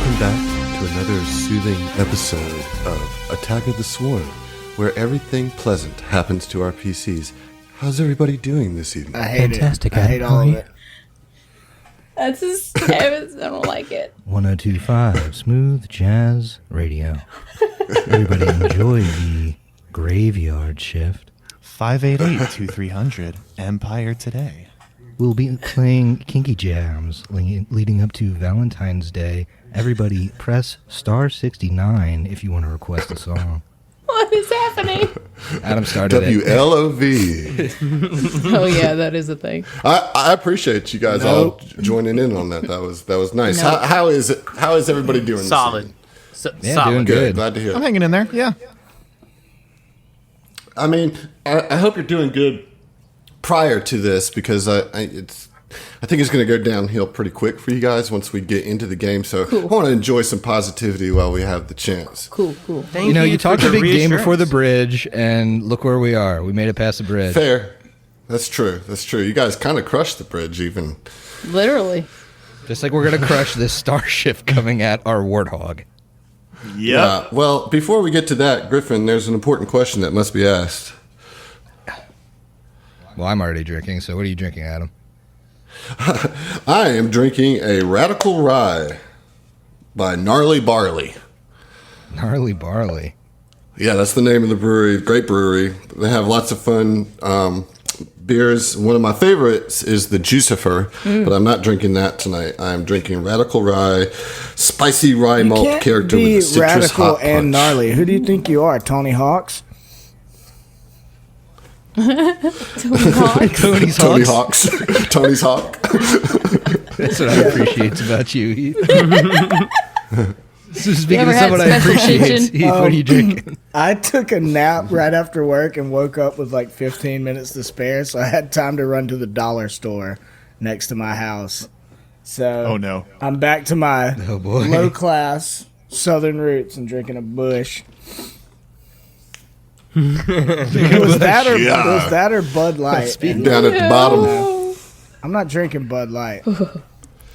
Welcome back to another soothing episode of Attack of the Swarm, where everything pleasant happens to our PCs. How's everybody doing this evening? I hate Fantastic, it. I hate all of it. That's just, I don't like it. 102.5 Smooth Jazz Radio. Everybody enjoy the graveyard shift. 588-2300 Empire Today. We'll be playing Kinky Jams leading up to Valentine's Day. Everybody press star 69 if you want to request a song. What is happening? Adam started WLOV. Oh yeah, that is a thing. I appreciate you guys all joining in on that. That was nice. Nope. How is it? How is everybody doing? Solid. Yeah, Solid. doing good. Glad to hear. I'm hanging in there, yeah. I mean, I hope you're doing good prior to this, because I think it's going to go downhill pretty quick for you guys once we get into the game. So Cool. I want to enjoy some positivity while we have the chance. Cool. Thank You know, you for talked a the big game reassurance. before the bridge, and look where we are. We made it past the bridge. Fair. That's true. You guys kind of crushed the bridge even. Literally. Just like we're going to crush this starship coming at our Warthog. Yep. Well, before we get to that, Griffin, there's an important question that must be asked. Well, I'm already drinking, so what are you drinking, Adam? I am drinking a Radical Rye by Gnarly Barley. Gnarly Barley. Yeah, that's the name of the brewery. Great brewery. They have lots of fun beers. One of my favorites is the Juicifer, but I'm not drinking that tonight. I'm drinking Radical Rye, spicy rye malt Can't character be with a citrus radical hot and punch. gnarly. Who do you think you are, Tony Hawks? Tony's Tony Hawks. Hawks. Tony's Hawk. That's what I appreciate about you, Heath. Speaking ever of had someone I special appreciate, attention? Heath, what are you drinking? I took a nap right after work and woke up with like 15 minutes to spare, so I had time to run to the dollar store next to my house. So Oh, no. I'm back to my Oh, boy. low class Southern roots and drinking a Bush. It was that or Bud Light. And Down at the bottom. I'm not drinking Bud Light.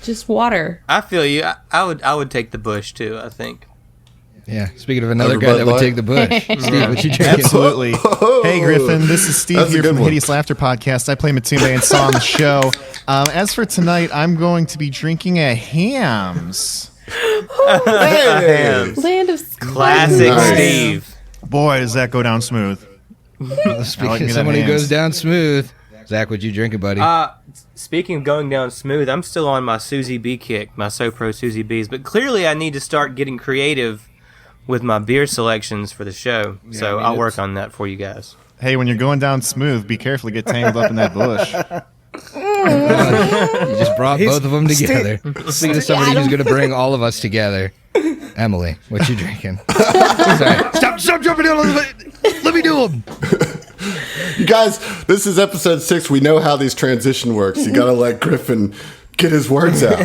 Just water. I feel you. I would take the Bush too. I think. Yeah, speaking of another Over guy Bud that would Light? take the bush. Steve, what you drinking? Absolutely. Hey, Griffin, this is Steve That's a here good from the one. Hideous Laughter Podcast. I play Matumbe and Saw on the show. As for tonight, I'm going to be drinking a Hams. Hey! Land of Classic Nice. Steve. Boy, does that go down smooth. Speaking like me of that someone who Hams. goes down smooth. Zach, what you drinking, buddy? Speaking of going down smooth, I'm still on my Susie B kick, my SoPro Susie B's, but clearly I need to start getting creative with my beer selections for the show. So I'll work on that for you guys. Hey, when you're going down smooth, be careful to get tangled up in that bush. You just brought both of them together. Speaking of somebody who's going to bring all of us together. Emily, what you drinking? Sorry. Stop jumping in on the... Let me do them. You guys, this is episode 6. We know how these transition works. You gotta let Griffin get his words out.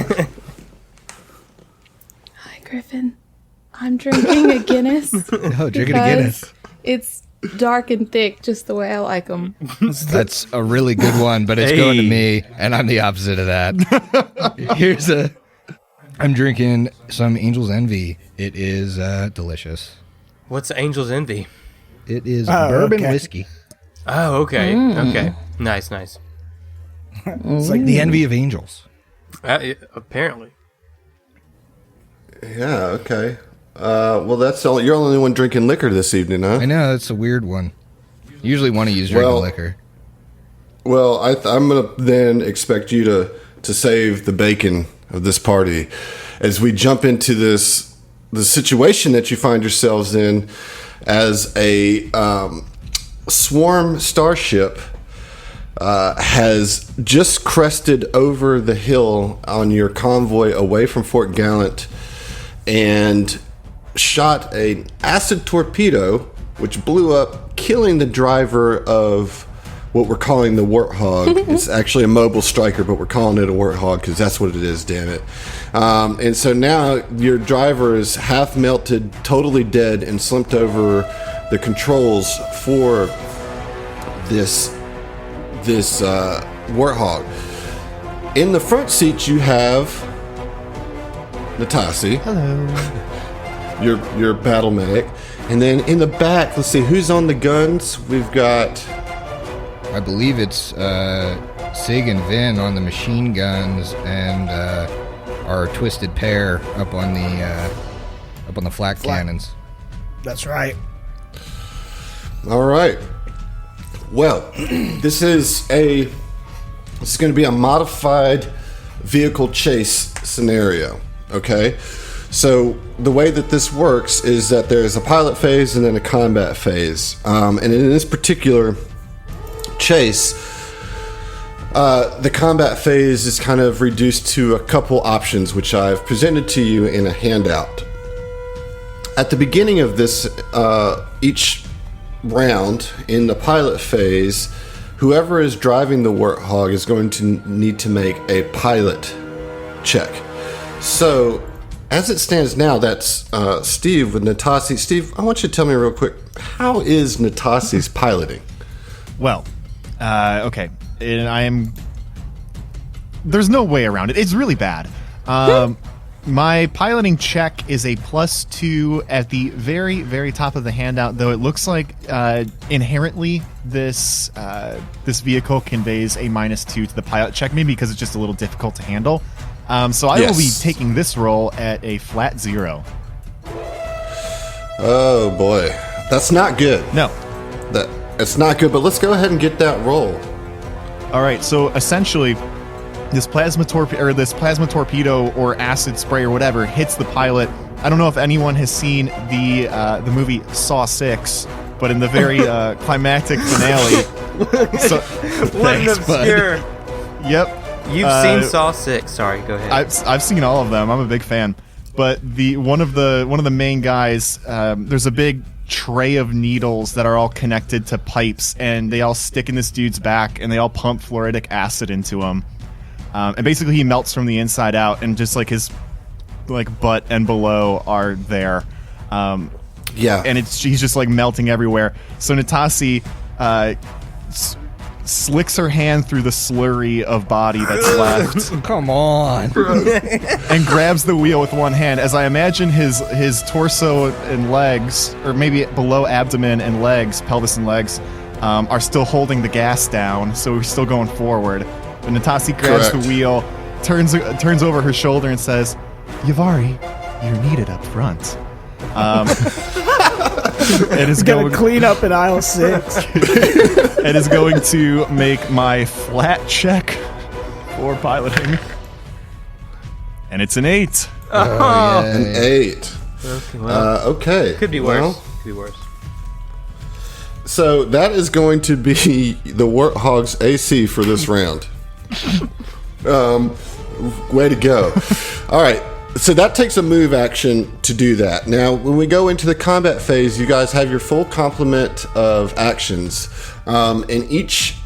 Hi, Griffin. I'm drinking a Guinness. Oh, drinking a because Guinness. It's dark and thick, just the way I like them. That's a really good one, but it's going to me, and I'm the opposite of that. I'm drinking some Angel's Envy. It is delicious. What's Angel's Envy? It is Oh, bourbon okay. whiskey. Oh, okay. Okay. Nice. It's like the envy of angels. Apparently. Yeah, okay. Well, you're the only one drinking liquor this evening, huh? I know, that's a weird one. Usually one of you's drinking Well- liquor. Well, I'm going to then expect you to save the bacon of this party as we jump into the situation that you find yourselves in as a swarm starship has just crested over the hill on your convoy away from Fort Gallant and shot an acid torpedo which blew up, killing the driver of what we're calling the Warthog. It's actually a mobile striker, but we're calling it a Warthog because that's what it is, damn it. And so now your driver is half melted, totally dead, and slumped over the controls for this Warthog. In the front seat, you have Natasi. Hello. Your battle medic. And then in the back, let's see, who's on the guns? We've got... I believe it's Sig and Vin on the machine guns, and our twisted pair up on the flak cannons. That's right. All right. Well, this is going to be a modified vehicle chase scenario, okay? So the way that this works is that there's a pilot phase and then a combat phase. And in this particular chase, the combat phase is kind of reduced to a couple options, which I've presented to you in a handout. At the beginning of this, each round in the pilot phase, whoever is driving the Warthog is going to need to make a pilot check. So, as it stands now, that's Steve with Natasi. Steve, I want you to tell me real quick, how is Natasi's piloting? Well, okay. And there's no way around it. It's really bad. My piloting check is a +2 at the very, very top of the handout, though it looks like inherently this vehicle conveys a -2 to the pilot check, maybe because it's just a little difficult to handle. So I will be taking this roll at a flat 0. Oh boy, that's not good. No. It's not good, but let's go ahead and get that roll. All right, so essentially, this plasma torpedo or acid spray or whatever hits the pilot. I don't know if anyone has seen the movie Saw 6, but in the very climactic finale. What an obscure. Yep. You've seen Saw 6. Sorry, go ahead. I've seen all of them. I'm a big fan. But one of the main guys, there's a big tray of needles that are all connected to pipes, and they all stick in this dude's back, and they all pump fluoridic acid into him. And basically, he melts from the inside out, and just like his butt and below are there. Yeah, and he's just like melting everywhere. So Natasi slicks her hand through the slurry of body that's left. Come on. And grabs the wheel with one hand, as I imagine his torso and legs, or maybe below abdomen and legs, pelvis and legs, are still holding the gas down, so we're still going forward. But Natasi grabs the wheel, turns over her shoulder and says, "Yavari, you're needed up front." It is going to clean up in aisle 6. It is going to make my flat check for piloting. And it's an 8. Oh, an 8. Okay, well, okay. Could be worse. Could be worse. So that is going to be the Warthog's AC for this round. Way to go. All right. So that takes a move action to do that. Now, when we go into the combat phase, you guys have your full complement of actions. And each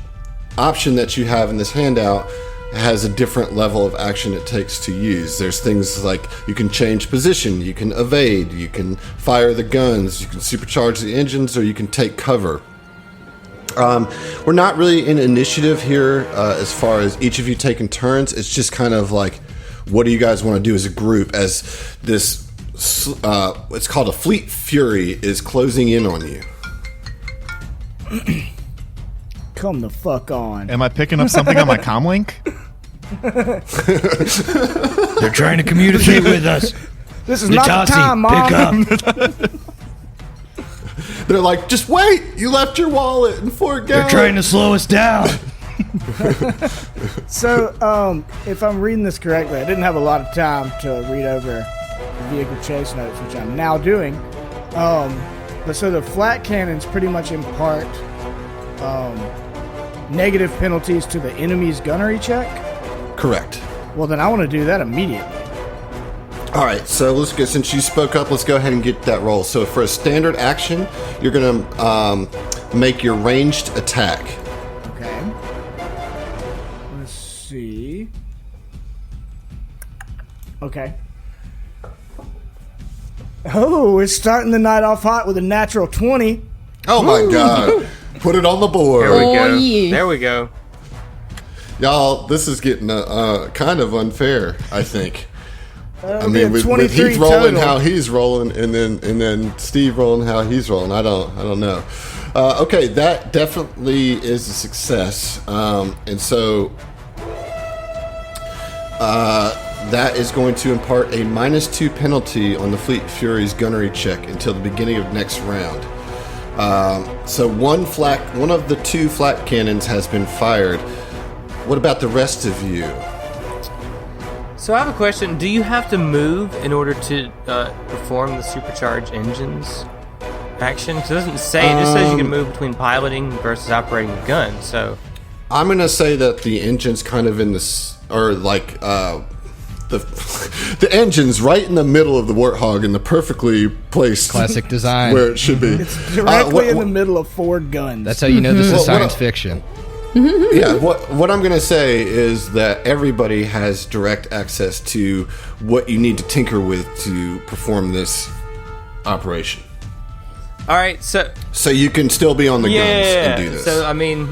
option that you have in this handout has a different level of action it takes to use. There's things like you can change position, you can evade, you can fire the guns, you can supercharge the engines, or you can take cover. We're not really in initiative here as far as each of you taking turns. It's just kind of like, what do you guys want to do as a group as this, it's called a Fleet Fury, is closing in on you? Come the fuck on. Am I picking up something on my comlink? They're trying to communicate with us. This is not the time, Mom. Pick up. They're like, just wait! You left your wallet in Fort Gallant. They're trying to slow us down. So, if I'm reading this correctly, I didn't have a lot of time to read over the vehicle chase notes, which I'm now doing. But so the flat cannons pretty much impart negative penalties to the enemy's gunnery check? Correct. Well, then I want to do that immediately. All right, so let's go. Since you spoke up, let's go ahead and get that roll. So for a standard action, you're going to make your ranged attack. Okay. Let's see. Okay. Oh, it's starting the night off hot with a natural 20. Oh my God. Put it on the board. There we Oh, go. yeah. There we go. Y'all, this is getting kind of unfair, I think. I mean, with 23 Heath rolling total. how he's rolling, and then Steve rolling how he's rolling. I don't know. Okay, that definitely is a success, and so that is going to impart a -2 penalty on the Fleet Fury's gunnery check until the beginning of next round. So one of the 2 flak cannons has been fired. What about the rest of you? So I have a question. Do you have to move in order to perform the supercharged engines action? 'Cause it doesn't say. It just says you can move between piloting versus operating the gun. So I'm gonna say that the engine's kind of in this, or like the engine's right in the middle of the Warthog in the perfectly placed Classic design. where it should be. It's directly in the what- middle of 4 guns. That's how you know this is Well, science fiction. Yeah, what I'm gonna say is that everybody has direct access to what you need to tinker with to perform this operation. all right. So you can still be on the guns and do this. So I mean,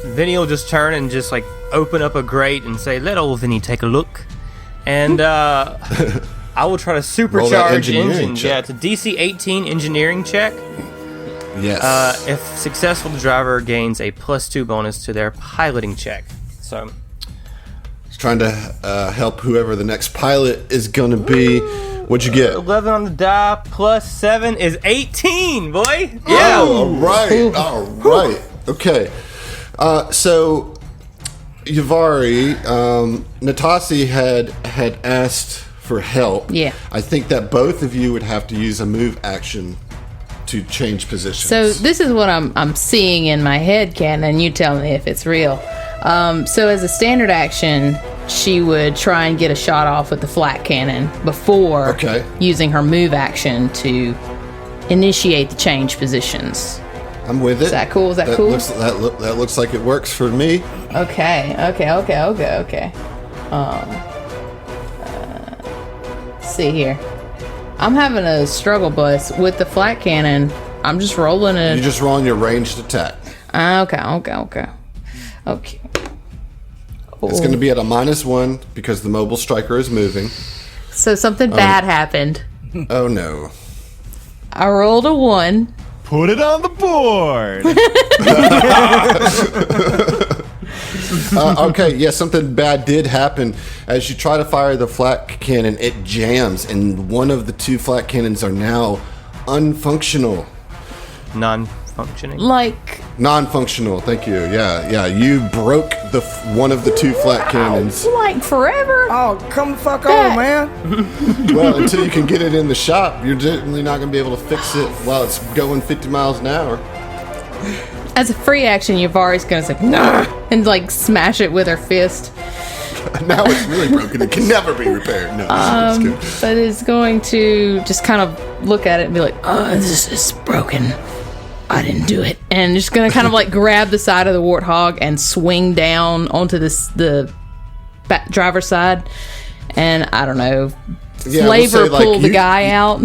Vinny will just turn and just like open up a grate and say, "Let old Vinny take a look," and I will try to supercharge engineering engines. check. Yeah, it's a DC 18 engineering check. Yes. If successful, the driver gains a +2 bonus to their piloting check. So It's trying to help whoever the next pilot is going to be. What'd you get? 11 on the die +7 is 18, boy. Yeah. All right. Okay. So, Yavari, Natasi had asked for help. Yeah. I think that both of you would have to use a move action to change positions. So this is what I'm seeing in my head, Ken, and you tell me if it's real. So as a standard action, she would try and get a shot off with the flak cannon before using her move action to initiate the change positions. I'm with it. Is that cool? Is that cool? That looks like it works for me. Okay. Let's see here. I'm having a struggle bus with the flak cannon. I'm just rolling it. You're just rolling your ranged attack. Okay. It's going to be at a -1 because the mobile striker is moving. So something bad happened. Oh no. I rolled a 1. Put it on the board. Okay, yeah, something bad did happen. As you try to fire the flak cannon, it jams, and one of the 2 flak cannons are now unfunctional. Non-functioning. Like, Non-functional, thank you. Yeah, you broke one of the 2 flak cannons. like forever? Oh, come the fuck on, man. Well, until you can get it in the shop, you're generally not going to be able to fix it while it's going 50 miles an hour. As a free action, Yavari's gonna say, nah, and like smash it with her fist. Now it's really broken. It can never be repaired. No, it's good. But is going to just kind of look at it and be like, oh, this is broken. I didn't do it. And just going to kind of like grab the side of the Warthog and swing down onto the driver's side. And I don't know, flavor pull the guy out.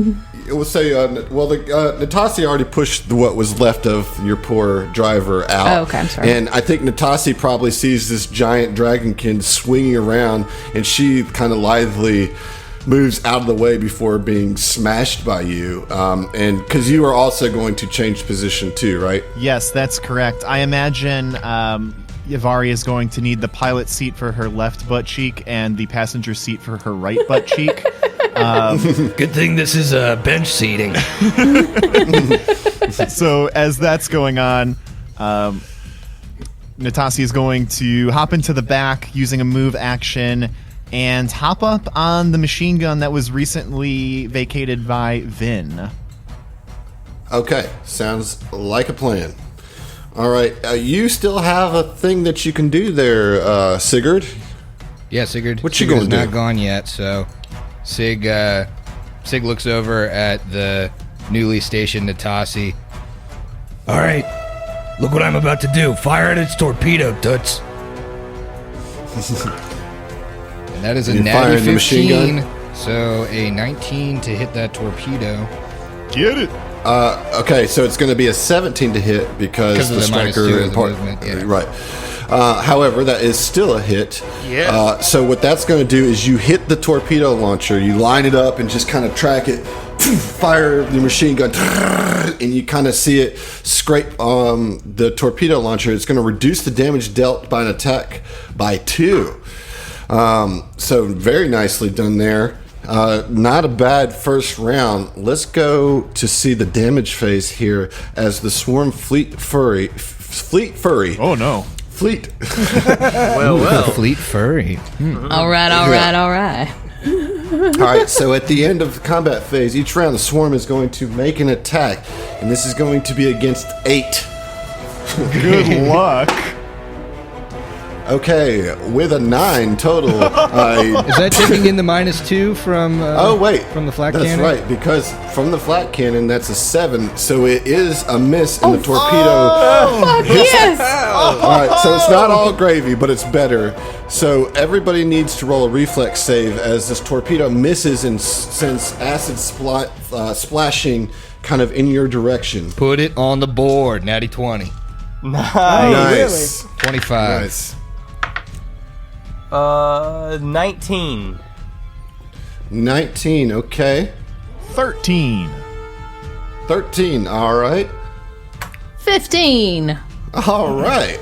It will say, Natasi already pushed what was left of your poor driver out. Oh, okay, I'm sorry. And I think Natasi probably sees this giant dragonkin swinging around, and she kind of lithely moves out of the way before being smashed by you. And because you are also going to change position too, right? Yes, that's correct. I imagine Yavari is going to need the pilot seat for her left butt cheek and the passenger seat for her right butt cheek. Good thing this is bench seating. So as that's going on, Natasi is going to hop into the back using a move action and hop up on the machine gun that was recently vacated by Vin. Okay, sounds like a plan. All right, you still have a thing that you can do there, Sigurd. Yeah, Sigurd. What you Sigurd's gonna not do? gone yet, so Sig looks over at the newly stationed Natasi. All right, look what I'm about to do. Fire at its torpedo, Toots. And that is a You natty firing the machine 15, gun? so a 19 to hit that torpedo. Get it? Okay, so it's going to be a 17 to hit because Because of the the striker -2 of and the part, movement, yeah. right. However, that is still a hit. Yeah. So what that's going to do is you hit the torpedo launcher, you line it up and just kind of track it, fire the machine gun, and you kind of see it scrape the torpedo launcher. It's going to reduce the damage dealt by an attack by 2. So very nicely done there. Not a bad first round. Let's go to see the damage phase here as the swarm Fleet Furry. Oh no. Fleet. Well. Fleet Furry. All right. All right, so at the end of the combat phase, each round the swarm is going to make an attack, and this is going to be against 8. Good luck. Okay, with a 9 total. Is that taking in the -2 from? Oh wait, from the flak that's cannon. right, because from the flak cannon that's a 7, so it is a miss in the torpedo. Fuck yes! All right, so it's not all gravy, but it's better. So everybody needs to roll a reflex save as this torpedo misses and sends acid splashing kind of in your direction. Put it on the board. Natty 20. Nice. 25. Nice. 19. 19, okay. 13. 13, all right. 15. All right.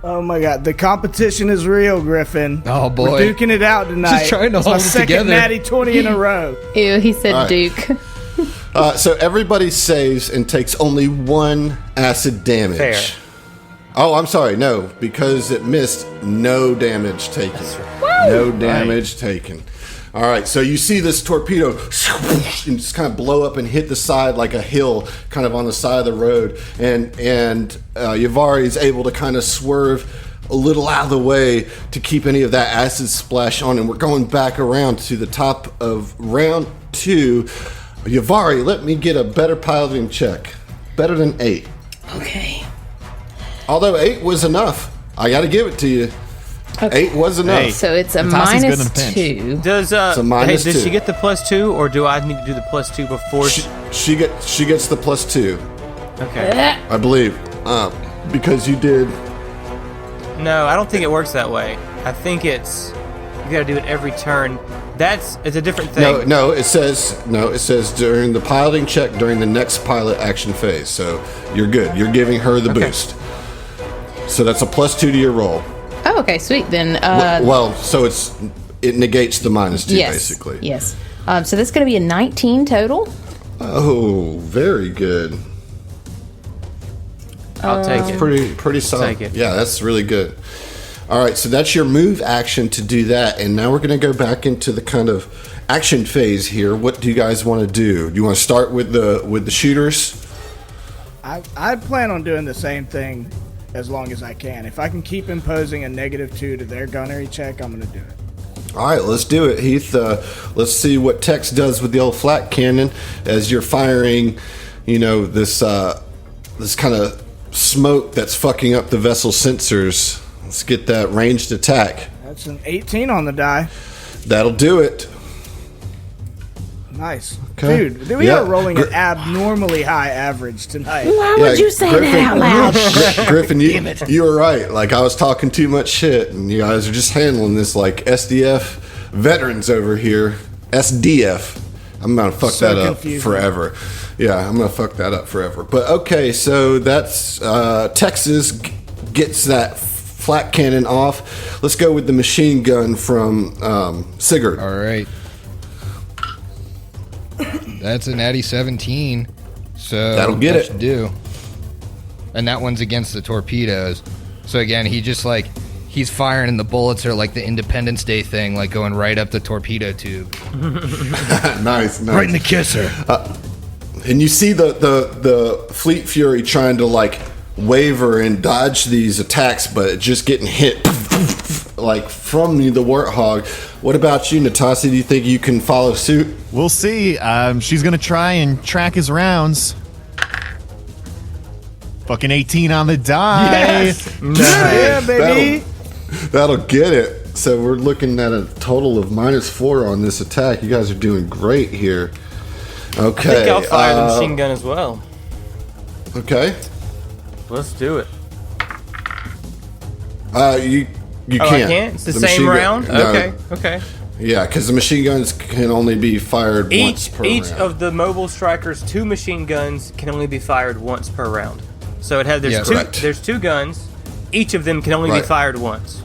Oh my god, the competition is real, Griffin. Oh, boy. We're duking it out tonight. Just trying to It's hold my it second together. natty 20 in a row. Ew, he said All right. Duke. So everybody saves and takes only 1 acid damage. Fair. Oh, I'm sorry. No, because it missed, no damage taken. No damage taken. All right, so you see this torpedo and just kind of blow up and hit the side like a hill, kind of on the side of the road, and Yavari is able to kind of swerve a little out of the way to keep any of that acid splash on, and we're going back around to the top of round 2. Yavari, let me get a better piloting check. Better than 8. Okay. Although 8 was enough. I got to give it to you. Okay. 8 was enough. Hey. So it's a Natasha's good in a pinch. -2. Does a minus does 2. she get the +2, or do I need to do the +2 before? She gets the +2, Okay. I believe, because you did. No, I don't think it works that way. I think it's you got to do it every turn. It's a different thing. No. It says during the piloting check during the next pilot action phase. So you're good. You're giving her the boost. So that's a +2 to your roll. Oh, okay, sweet. Then, Well, so it negates the -2 yes, basically. Yes. So that's going to be a 19 total. Oh, very good. I'll take it. Pretty solid. Take it. Yeah, that's really good. All right, so that's your move action to do that, and now we're going to go back into the kind of action phase here. What do you guys want to do? Do you want to start with the shooters? I plan on doing the same thing as long as I can. If I can keep imposing a -2 to their gunnery check, I'm going to do it. All right, let's do it, Heath. Let's see what Tex does with the old flak cannon as you're firing. This kind of smoke that's fucking up the vessel sensors. Let's get that ranged attack. That's an 18 on the die. That'll do it. Nice. Okay. Dude, we are rolling an abnormally high average tonight. Why would you say that out loud? Griffin, you were right. Like, I was talking too much shit, and you guys are just handling this like SDF veterans over here. SDF. I'm going to fuck So that up confusing. forever. Yeah, I'm going to fuck that up forever. But okay, so that's Texas gets that flak cannon off. Let's go with the machine gun from Sigurd. All right. That's a natty 17. So That'll get that it. should do. And that one's against the torpedoes. So again, he's firing and the bullets are like the Independence Day thing, like going right up the torpedo tube. Nice. Right in the kisser. And you see the Fleet Fury trying to like waver and dodge these attacks, but just getting hit like from the Warthog. What about you, Natasha? Do you think you can follow suit? We'll see. She's gonna try and track his rounds. Fucking 18 on the die. Yes! Yeah, baby! That'll get it. So we're looking at a total of -4 on this attack. You guys are doing great here. Okay. I think I'll fire the machine gun as well. Okay. Let's do it. You can't. I can't? It's the same machine round? No. Okay. Yeah, because the machine guns can only be fired once per round. Each of the mobile strikers' 2 machine guns can only be fired once per round. So there's 2 guns. Each of them can only be fired once.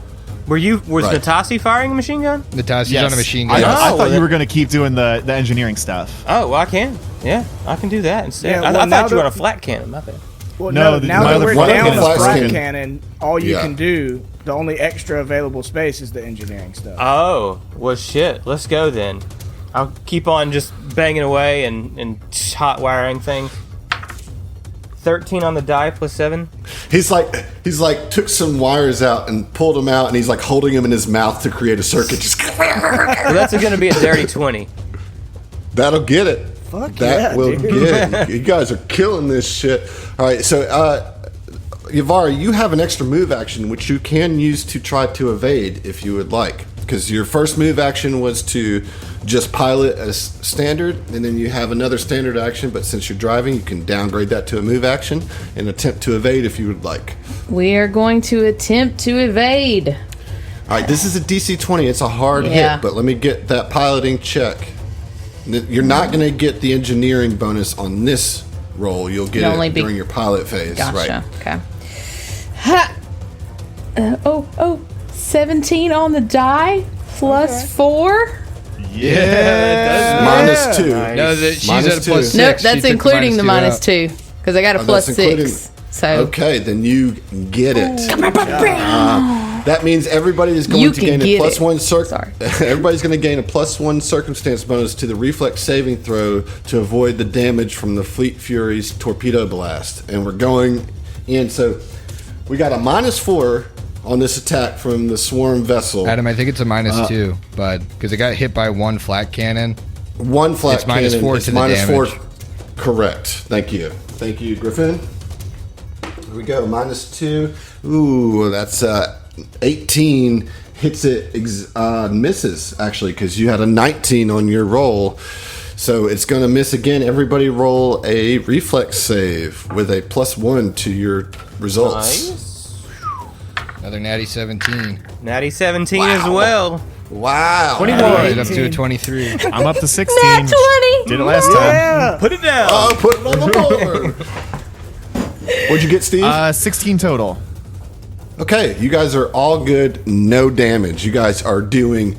Was Natasi firing a machine gun? Natasi's on a machine gun. I thought you were going to keep doing the engineering stuff. Oh, well, I can. Yeah, I can do that instead. Yeah, I thought you were on a flat cannon. My bad. Well, No, now the that we're flat down cannon the is flat broken. cannon, all you Yeah. can do, the only extra available space is the engineering stuff. Oh, well, shit. Let's go then. I'll keep on just banging away and hot wiring things. 13 on the die plus 7. He's like took some wires out and pulled them out, and he's like holding them in his mouth to create a circuit. Just Well, that's going to be a dirty 20. that'll get it. Fuck That yeah, will dude. get it. You guys are killing this shit. All right, so Yavari, you have an extra move action which you can use to try to evade if you would like. Because your first move action was to just pilot as standard, and then you have another standard action, but since you're driving, you can downgrade that to a move action and attempt to evade if you would like. We are going to attempt to evade. All right, this is a DC 20. It's a hard Yeah. hit, but let me get that piloting check. You're not going to get the engineering bonus on this roll. You'll get It'll only it be- during your pilot phase. Gotcha. Right. Okay. Ha! 17 on the die plus 4. Yeah. Minus 2. Nice. No, she's Minus at a plus 2. Nope, 6. She that's took the including the minus out. 2 because I got a plus that's including- 6. So Okay, then you get it. That means everybody is going You to can gain a get plus it. 1 Sorry. Everybody's going to gain a plus 1 circumstance bonus to the reflex saving throw to avoid the damage from the Fleet Fury's torpedo blast. And we're going in. So we got a minus 4 on this attack from the swarm vessel. Adam, I think it's a minus 2, but because it got hit by 1 flat cannon. 1 flat It's minus cannon. 4 It's to the minus damage. 4. Correct. Thank you. Thank you, Griffin. Here we go. Minus 2. Ooh, that's 18. Hits it, misses, actually, because you had a 19 on your roll. So it's going to miss again. Everybody roll a reflex save with a plus 1 to your results. Nice. Another natty 17. Natty 17 as well. Wow. 21. Right up to a 23. I'm up to 16. Nat 20. Did it last time. Yeah. Put it down. Oh, put it on the board. What'd you get, Steve? 16 total. Okay, you guys are all good. No damage. You guys are doing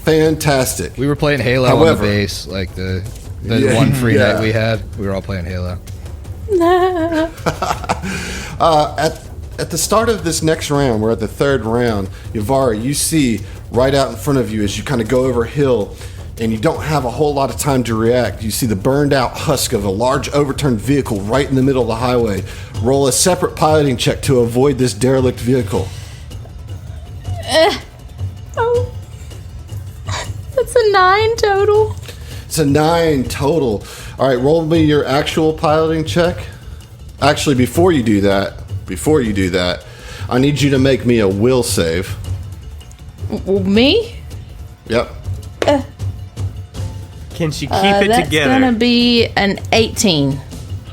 fantastic. We were playing Halo on However- the base, like the Yeah, one free yeah. night we had. We were all playing Halo. At the start of this next round, we're at the 3rd round, Yavari, you see right out in front of you as you kind of go over a hill and you don't have a whole lot of time to react. You see the burned out husk of a large overturned vehicle right in the middle of the highway. Roll a separate piloting check to avoid this derelict vehicle. Oh. That's a 9 total. It's a 9 total. All right, roll me your actual piloting check. Actually, before you do that, I need you to make me a will save. Me? Yep. Can she keep it That's together? gonna be an 18.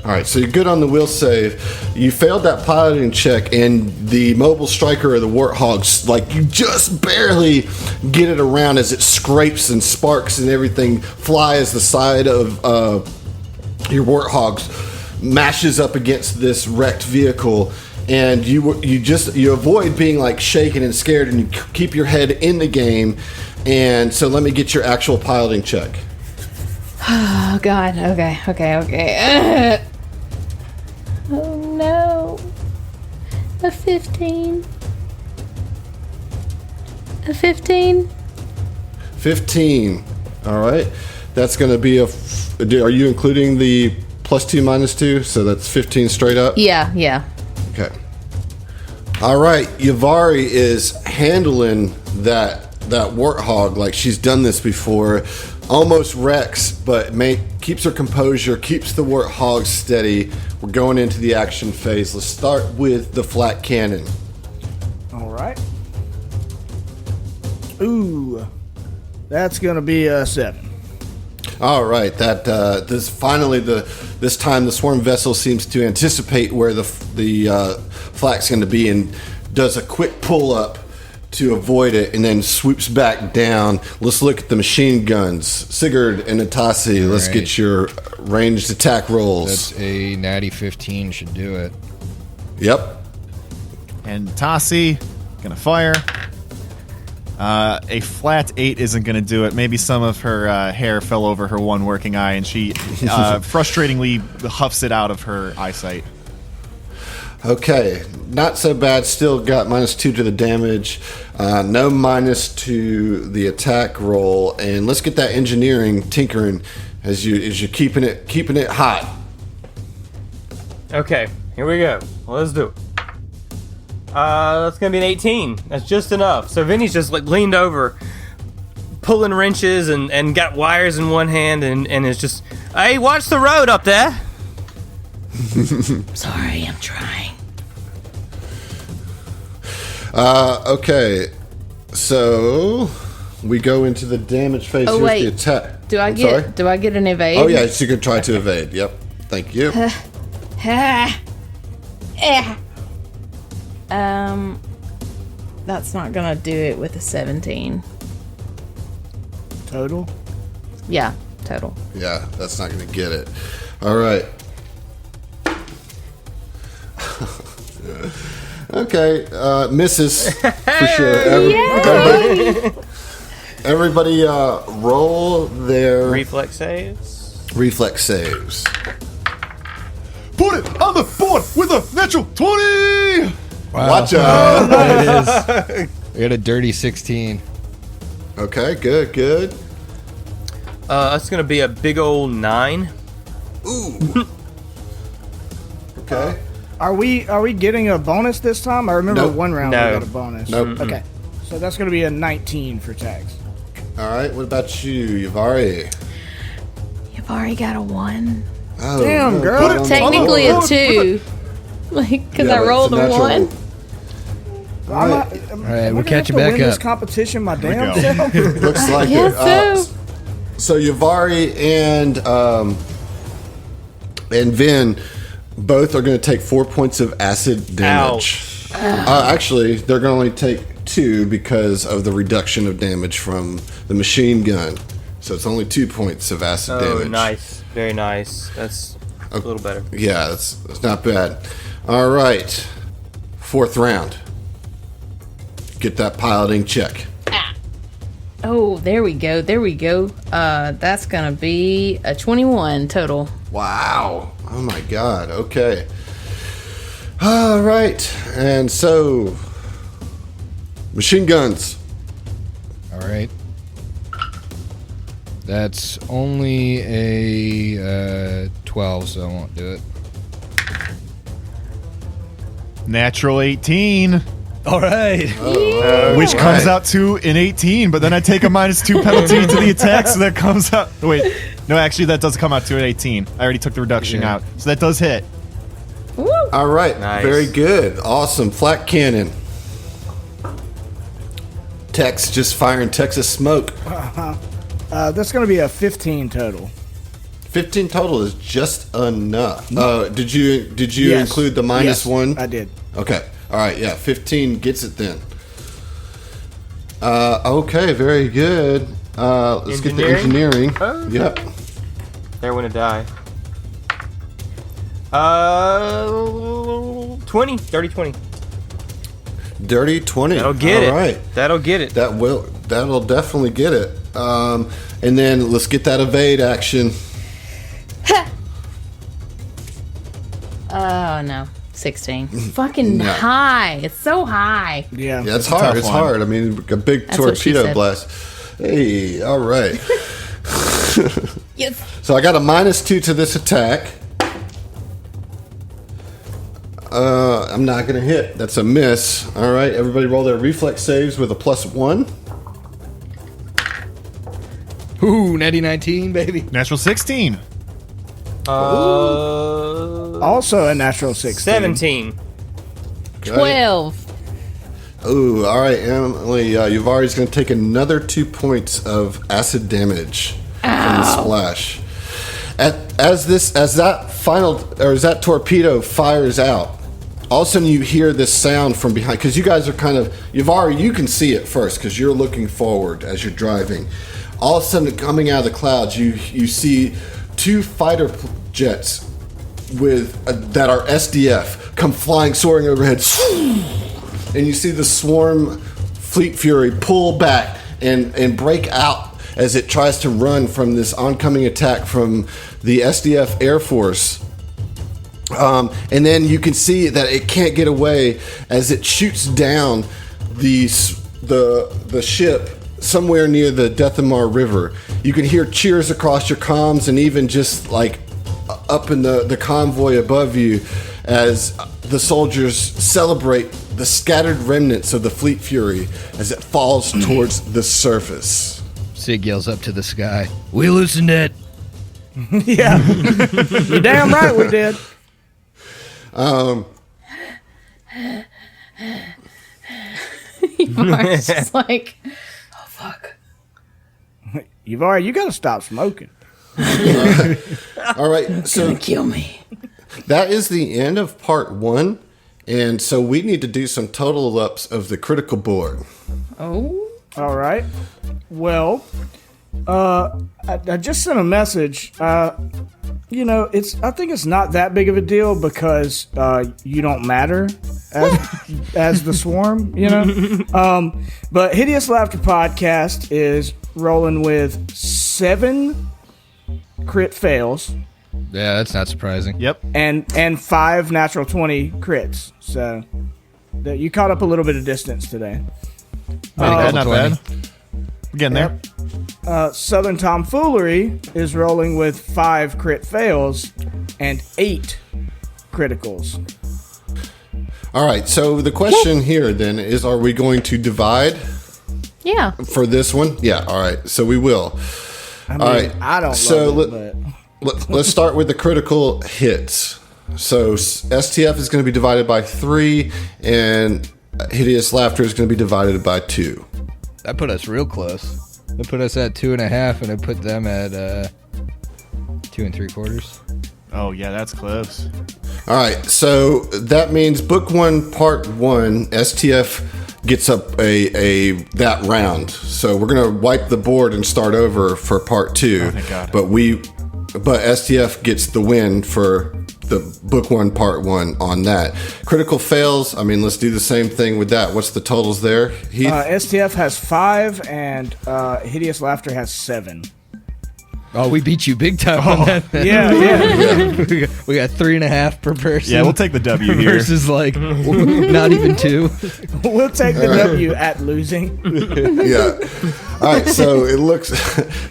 All right, so you're good on the will save. You failed that piloting check, and the mobile striker or the warthogs, like you just barely get it around as it scrapes and sparks and everything fly as the side of your warthogs mashes up against this wrecked vehicle, and you avoid being like shaken and scared, and you keep your head in the game. And so let me get your actual piloting check. Oh God. Okay. Oh no. A 15. A 15. 15. All right. That's going to be are you including the +2 -2? So that's 15 straight up? Yeah. Okay. All right. Yavari is handling that warthog like she's done this before. Almost wrecks, but keeps her composure, keeps the warthog steady. We're going into the action phase. Let's start with the flat cannon. All right. Ooh, that's gonna be a 7. All right, this time the swarm vessel seems to anticipate where the flak's going to be and does a quick pull up to avoid it, and then swoops back down. Let's look at the machine guns. Sigurd and Natasi, let's right. get your ranged attack rolls. That's a natty 15 should do it. Yep. And Tassi, gonna fire. A flat 8 isn't gonna do it. Maybe some of her hair fell over her one working eye, and she frustratingly huffs it out of her eyesight. Okay, not so bad. Still got -2 to the damage. No minus to the attack roll. And let's get that engineering tinkering as you're keeping it hot. Okay, here we go. Let's do it. That's gonna be an 18. That's just enough. So Vinny's just like leaned over, pulling wrenches and got wires in one hand and is just, hey, watch the road up there. Sorry, I'm trying. Okay, so we go into the damage phase. Oh, Here's wait. the attack. Do I I'm get sorry? do I get an evade? Oh yeah, so you can try to evade. Yep. Thank you. That's not gonna do it with a 17. Total. Yeah, total. Yeah, that's not going to get it. All right. Okay, misses for sure. Everybody roll their Reflex saves. reflex saves. Put it on the board with a natural 20! Watch out. There it is. We got a dirty 16. Okay, good. That's gonna be a big old 9. Ooh. Okay. Are we getting a bonus this time? I remember Nope. one round No. we got a bonus. Nope. Okay, so that's going to be a 19 for tags. All right, what about you, Yavari? You've already got a 1. Oh, Damn, girl. put it on the Technically board. a 2. Like, because Yeah, I but rolled it's a natural. 1. All right, we'll catch you back This up. competition, my damn go. self. Looks like Yes, it. so. So Yavari and Vin both are going to take 4 points of acid damage. Actually, they're going to only take 2 because of the reduction of damage from the machine gun. So it's only 2 points of acid damage. Oh, nice. Very nice. That's a little better. Yeah, that's not bad. All right, 4th round. Get that piloting check. Oh, there we go. That's gonna be a 21 total. Wow. Oh my God. Okay. All right. And so, machine guns. All right. That's only a 12, so I won't do it. Natural 18. All right. Which comes out to an 18, but then I take a -2 penalty to the attack, so that comes out. Wait, no, actually, that does come out to an 18. I already took the reduction Yeah. out, so that does hit. Woo! All right. Nice. Very good. Awesome. Flak cannon. Tex just firing Texas smoke. That's going to be a 15 total. 15 total is just enough. Did you Yes. include the -1? I did. Okay. All right. Yeah. 15 gets it then. Okay. Very good. Let's get the engineering. Oh. Yep. They're gonna die. 20. Dirty 20. Dirty 20. That'll get it. All right. That'll get it. That'll definitely get it. And then let's get that evade action. Oh no, 16. Fucking No. high. It's so high. Yeah. Yeah, it's a tough hard. It's one. hard. I mean, a big That's what she torpedo said. blast. Hey, all right. Yes. So I got a -2 to this attack. I'm not gonna hit. That's a miss. All right, everybody roll their reflex saves with a +1. Ooh, natty 19, baby. Natural 16. Also a natural 16. 17. 12. Ooh, all right, Emily. Yuvari's gonna take another 2 points of acid damage. from the splash. As that torpedo fires out, all of a sudden you hear this sound from behind, because you guys are you can see it first because you're looking forward as you're driving. All of a sudden, coming out of the clouds, you see two fighter jets that are SDF come flying, soaring overhead, and you see the Swarm Fleet Fury pull back and break out as it tries to run from this oncoming attack from the SDF Air Force. And then you can see that it can't get away as it shoots down the ship somewhere near the Dethamar River. You can hear cheers across your comms and even just like up in the convoy above you as the soldiers celebrate the scattered remnants of the Fleet Fury as it falls towards the surface. Sig yells up to the sky, "We loosened it!" Yeah. You're damn right we did. It's just like, oh fuck. You gotta stop smoking. All right, so Kill me. that is the end of part 1, and so we need to do some total ups of the critical board. Oh. All right. Well, I just sent a message. I think it's not that big of a deal because you don't matter as the Swarm, But Hideous Laughter Podcast is rolling with 7 crit fails. Yeah, that's not surprising. Yep. And 5 natural 20 crits. So you caught up a little bit of distance today. Not bad. We're getting there. Southern Tomfoolery is rolling with 5 crit fails and 8 criticals. All right, so the question here then is, are we going to divide Yeah. for this one? Yeah, all right, so we will. I mean, All right, I don't so love it, but... let's start with the critical hits. So STF is going to be divided by 3, and Hideous Laughter is going to be divided by 2. That put us real close. That put us at 2.5, and it put them at 2 3/4. Oh yeah, that's close. All right, so that means book 1, part 1, STF gets up that round. So we're gonna wipe the board and start over for part 2. Oh, thank God. But STF gets the win for the book 1, part 1 on that. Critical fails. I mean, let's do the same thing with that. What's the totals there, Heath? STF has 5 and Hideous Laughter has 7. Oh, we beat you big time on that. Man. Yeah. We got 3.5 per person. Yeah, we'll take the W here. Versus like not even 2. We'll take the W at losing. Yeah. All right. So it looks.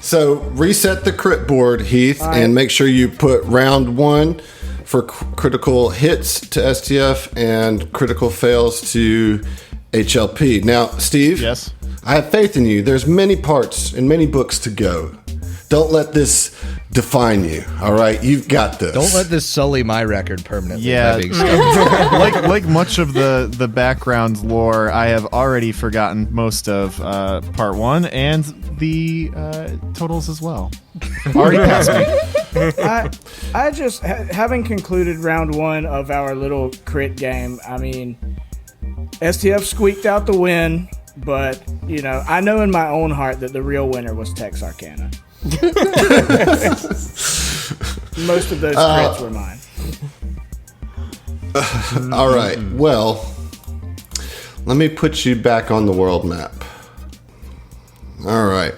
So reset the crit board, Heath, and make sure you put round 1 for critical hits to STF and critical fails to HLP. Now, Steve. Yes. I have faith in you. There's many parts and many books to go. Don't let this define you. All right, you've got this. Don't let this sully my record permanently. Yeah. That big stuff. like much of the background lore, I have already forgotten most of part 1 and the totals as well. Already passed me. I just, having concluded round 1 of our little crit game, I mean, STF squeaked out the win, but, I know in my own heart that the real winner was Tex Arcana. Most of those crits were mine. All right. Well, let me put you back on the world map. All right.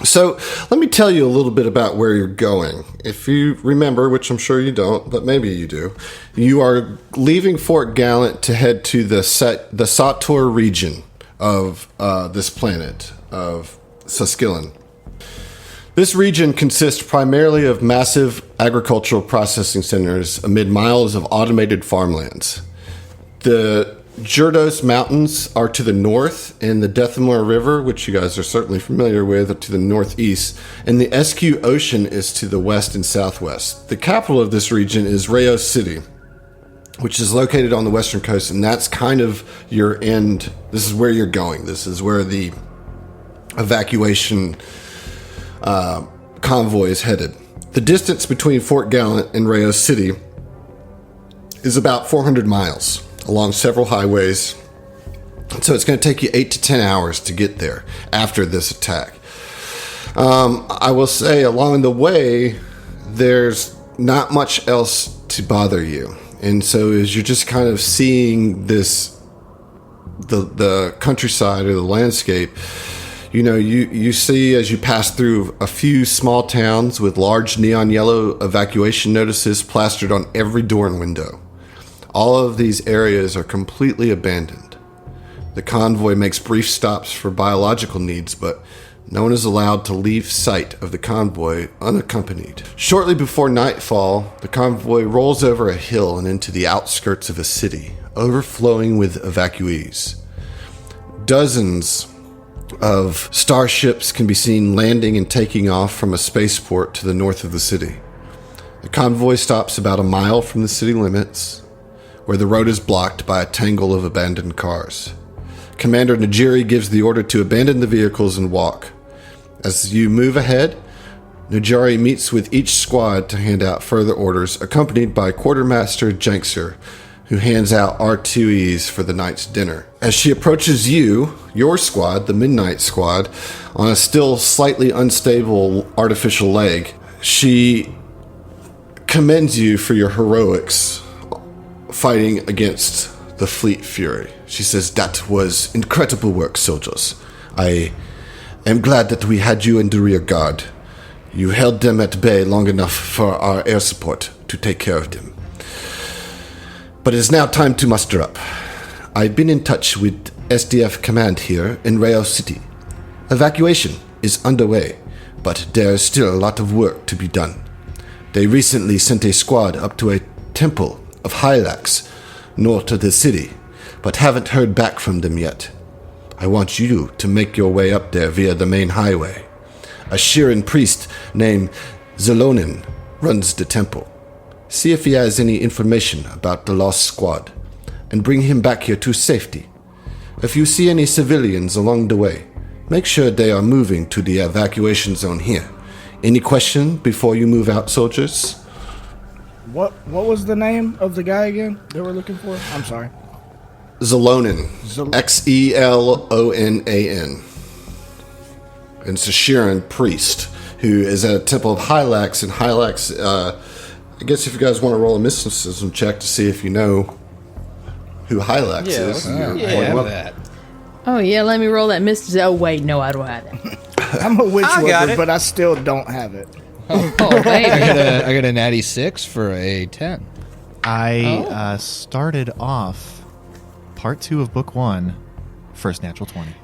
So let me tell you a little bit about where you're going. If you remember, which I'm sure you don't, but maybe you do, you are leaving Fort Gallant to head to the Sator region of this planet of Saskillen. This region consists primarily of massive agricultural processing centers amid miles of automated farmlands. The Jurdos Mountains are to the north, and the Dethamar River, which you guys are certainly familiar with, to the northeast, and the SQ Ocean is to the west and southwest. The capital of this region is Rayos City, which is located on the western coast, and that's kind of your end. This is where you're going. This is where the evacuation convoy is headed. The distance between Fort Gallant and Rayo City is about 400 miles along several highways. So it's going to take you 8 to 10 hours to get there after this attack. I will say along the way, there's not much else to bother you. And so as you're just kind of seeing this, the countryside or the landscape, you see as you pass through a few small towns with large neon yellow evacuation notices plastered on every door and window. All of these areas are completely abandoned. The convoy makes brief stops for biological needs, but no one is allowed to leave sight of the convoy unaccompanied. Shortly before nightfall, the convoy rolls over a hill and into the outskirts of a city, overflowing with evacuees. Dozens of starships can be seen landing and taking off from a spaceport to the north of the city. The convoy stops about a mile from the city limits, where the road is blocked by a tangle of abandoned cars. Commander Najiri gives the order to abandon the vehicles and walk. As you move ahead, Najiri meets with each squad to hand out further orders, accompanied by Quartermaster Jankser, who hands out R2Es for the night's dinner. As she approaches you, your squad, the Midnight Squad, on a still slightly unstable artificial leg, she commends you for your heroics fighting against the Fleet Fury. She says, "That was incredible work, soldiers. I am glad that we had you in the rear guard. You held them at bay long enough for our air support to take care of them. But it is now time to muster up. I've been in touch with STF Command here in Rayo City. Evacuation is underway, but there is still a lot of work to be done. They recently sent a squad up to a temple of Hylax, north of the city, but haven't heard back from them yet. I want you to make your way up there via the main highway. A Shirin priest named Zelonin runs the temple. See if he has any information about the lost squad, and bring him back here to safety. If you see any civilians along the way, make sure they are moving to the evacuation zone here. Any question before you move out, soldiers?" What was the name of the guy again that we're looking for? I'm sorry. Zelonin. Xelonan. And it's a Shirin priest who is at a temple of Hylax. And Hylax, I guess if you guys want to roll a mysticism check to see if you know who Hylax is. I have that. Oh, yeah, let me roll that mysticism. Oh, wait, no, I don't have it. I'm a witch I got worker, it. but I still don't have it. Oh, baby. I got a natty 6 for a 10. I started off part 2 of book 1, first natural 20.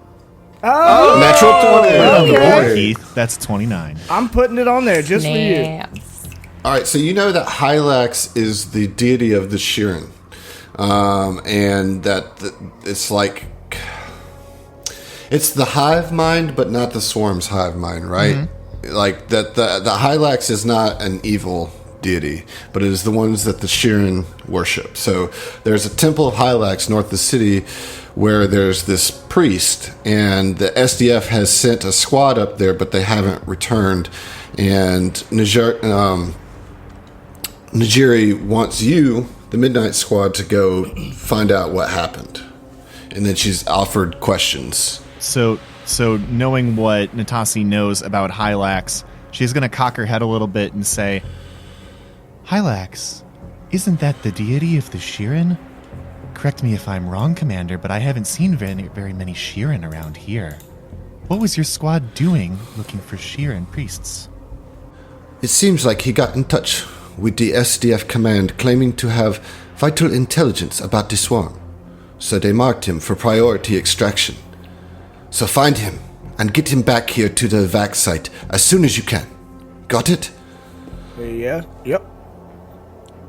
Oh, Natural 20. Right on the okay. board, Keith. That's 29. I'm putting it on there just for you. Snaps. All right, so you know that Hylax is the deity of the Shirin. And that it's like... It's the hive mind, but not the swarm's hive mind, right? Mm-hmm. Like that the Hylax is not an evil deity, but it is the ones that the Shirin worship. So there's a temple of Hylax north of the city where there's this priest, and the SDF has sent a squad up there, but they haven't returned. And Najiri wants you, the Midnight Squad, to go find out what happened. And then she's offered questions. So knowing what Natasi knows about Hylax, she's going to cock her head a little bit and say, "Hylax, isn't that the deity of the Shirin? Correct me if I'm wrong, Commander, but I haven't seen very many Shirin around here. What was your squad doing looking for Shirin priests?" It seems like he got in touch with the SDF command claiming to have vital intelligence about the swarm. So they marked him for priority extraction. So find him and get him back here to the vac site as soon as you can. Got it? Yeah. Yep.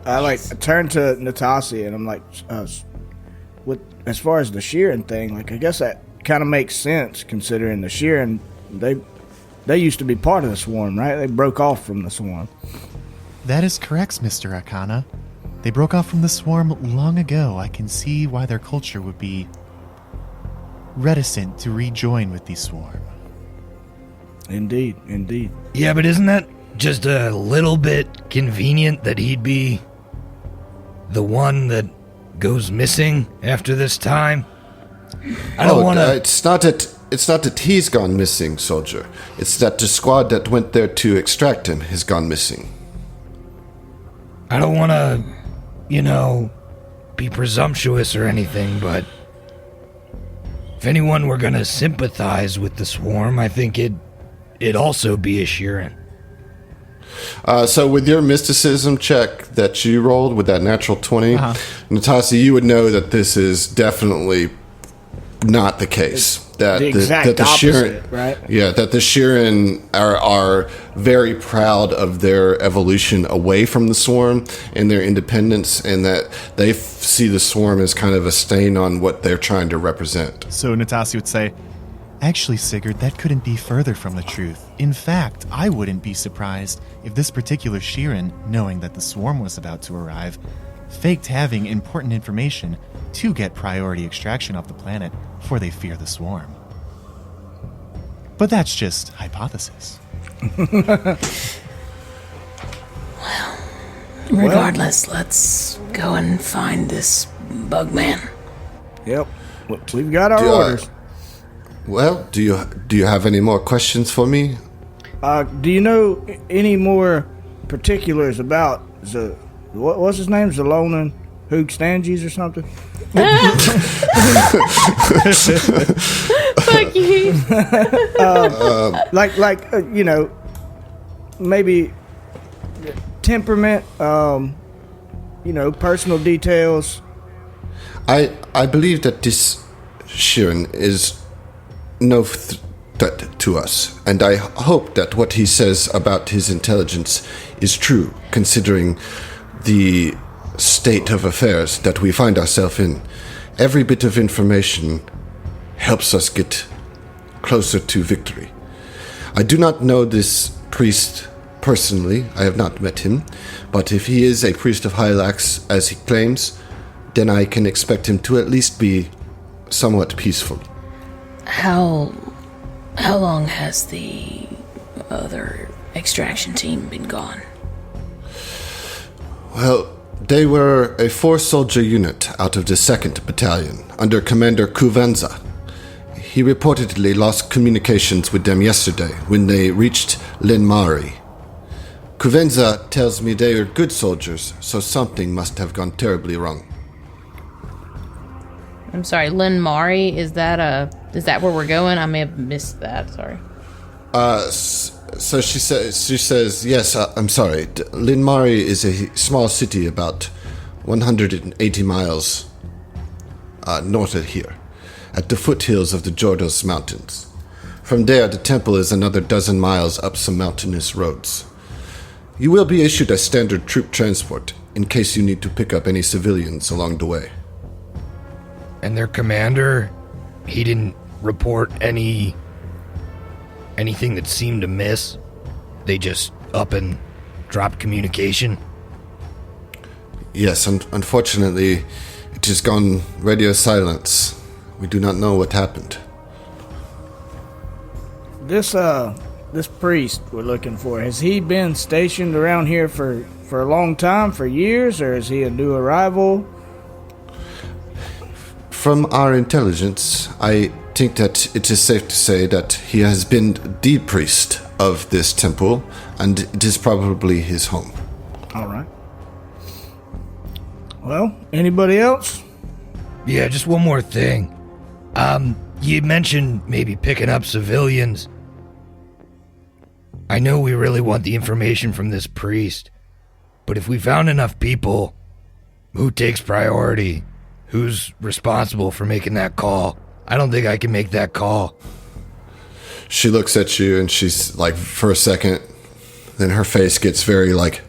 I turn to Natasi and I'm like, with as far as the Shirin thing, like I guess that kind of makes sense considering the Shirin they used to be part of the swarm, right? They broke off from the swarm. That is correct, Mr. Arcana. They broke off from the swarm long ago. I can see why their culture would be reticent to rejoin with the swarm. Indeed, indeed. Yeah, but isn't that just a little bit convenient that he'd be the one that goes missing after this time? I don't want to... It's not that he's gone missing, soldier. It's that the squad that went there to extract him has gone missing. I don't want to, be presumptuous or anything, but if anyone were going to sympathize with the swarm, I think it'd also be a Sheeran. So with your mysticism check that you rolled with that natural 20, Natasha, you would know that this is definitely not the case. That the exact opposite, Sheeran, right? Yeah, that the Sheeran are very proud of their evolution away from the swarm and their independence, and that they see the swarm as kind of a stain on what they're trying to represent. So Natasha would say, actually, Sigurd, that couldn't be further from the truth. In fact, I wouldn't be surprised if this particular Sheeran, knowing that the swarm was about to arrive, faked having important information to get priority extraction off the planet before they fear the swarm. But that's just hypothesis. Regardless, let's go and find this bug man. Yep. We've got our orders. Well, do you have any more questions for me? Do you know any more particulars about what's his name? Zalonan Hoogstanges or something? Fuck you. Maybe temperament, personal details. I believe that this Sheeran is no threat to us, and I hope that what he says about his intelligence is true, considering the state of affairs that we find ourselves in. Every bit of information helps us get closer to victory. I do not know this priest personally. I have not met him, but if he is a priest of Hylax, as he claims, then I can expect him to at least be somewhat peaceful. How long has the other extraction team been gone? Well, they were a 4-soldier unit out of the 2nd Battalion, under Commander Kuvenza. He reportedly lost communications with them yesterday when they reached Linmari. Kuvenza tells me they are good soldiers, so something must have gone terribly wrong. I'm sorry, Linmari, is that where we're going? I may have missed that, sorry. So she says, yes, I'm sorry. Linmari is a small city about 180 miles north of here, at the foothills of the Jordos Mountains. From there, the temple is another dozen miles up some mountainous roads. You will be issued a standard troop transport in case you need to pick up any civilians along the way. And their commander, he didn't report anything that seemed amiss? They just up and dropped communication? Yes, unfortunately, it has gone radio silence. We do not know what happened. This priest we're looking for, has he been stationed around here for a long time, for years, or is he a new arrival? From our intelligence, I think that it is safe to say that he has been the priest of this temple, and it is probably his home. All right. Well, anybody else? Yeah, just one more thing. You mentioned maybe picking up civilians. I know we really want the information from this priest, but if we found enough people, who takes priority? Who's responsible for making that call? I don't think I can make that call. She looks at you and she's like, for a second, then her face gets very like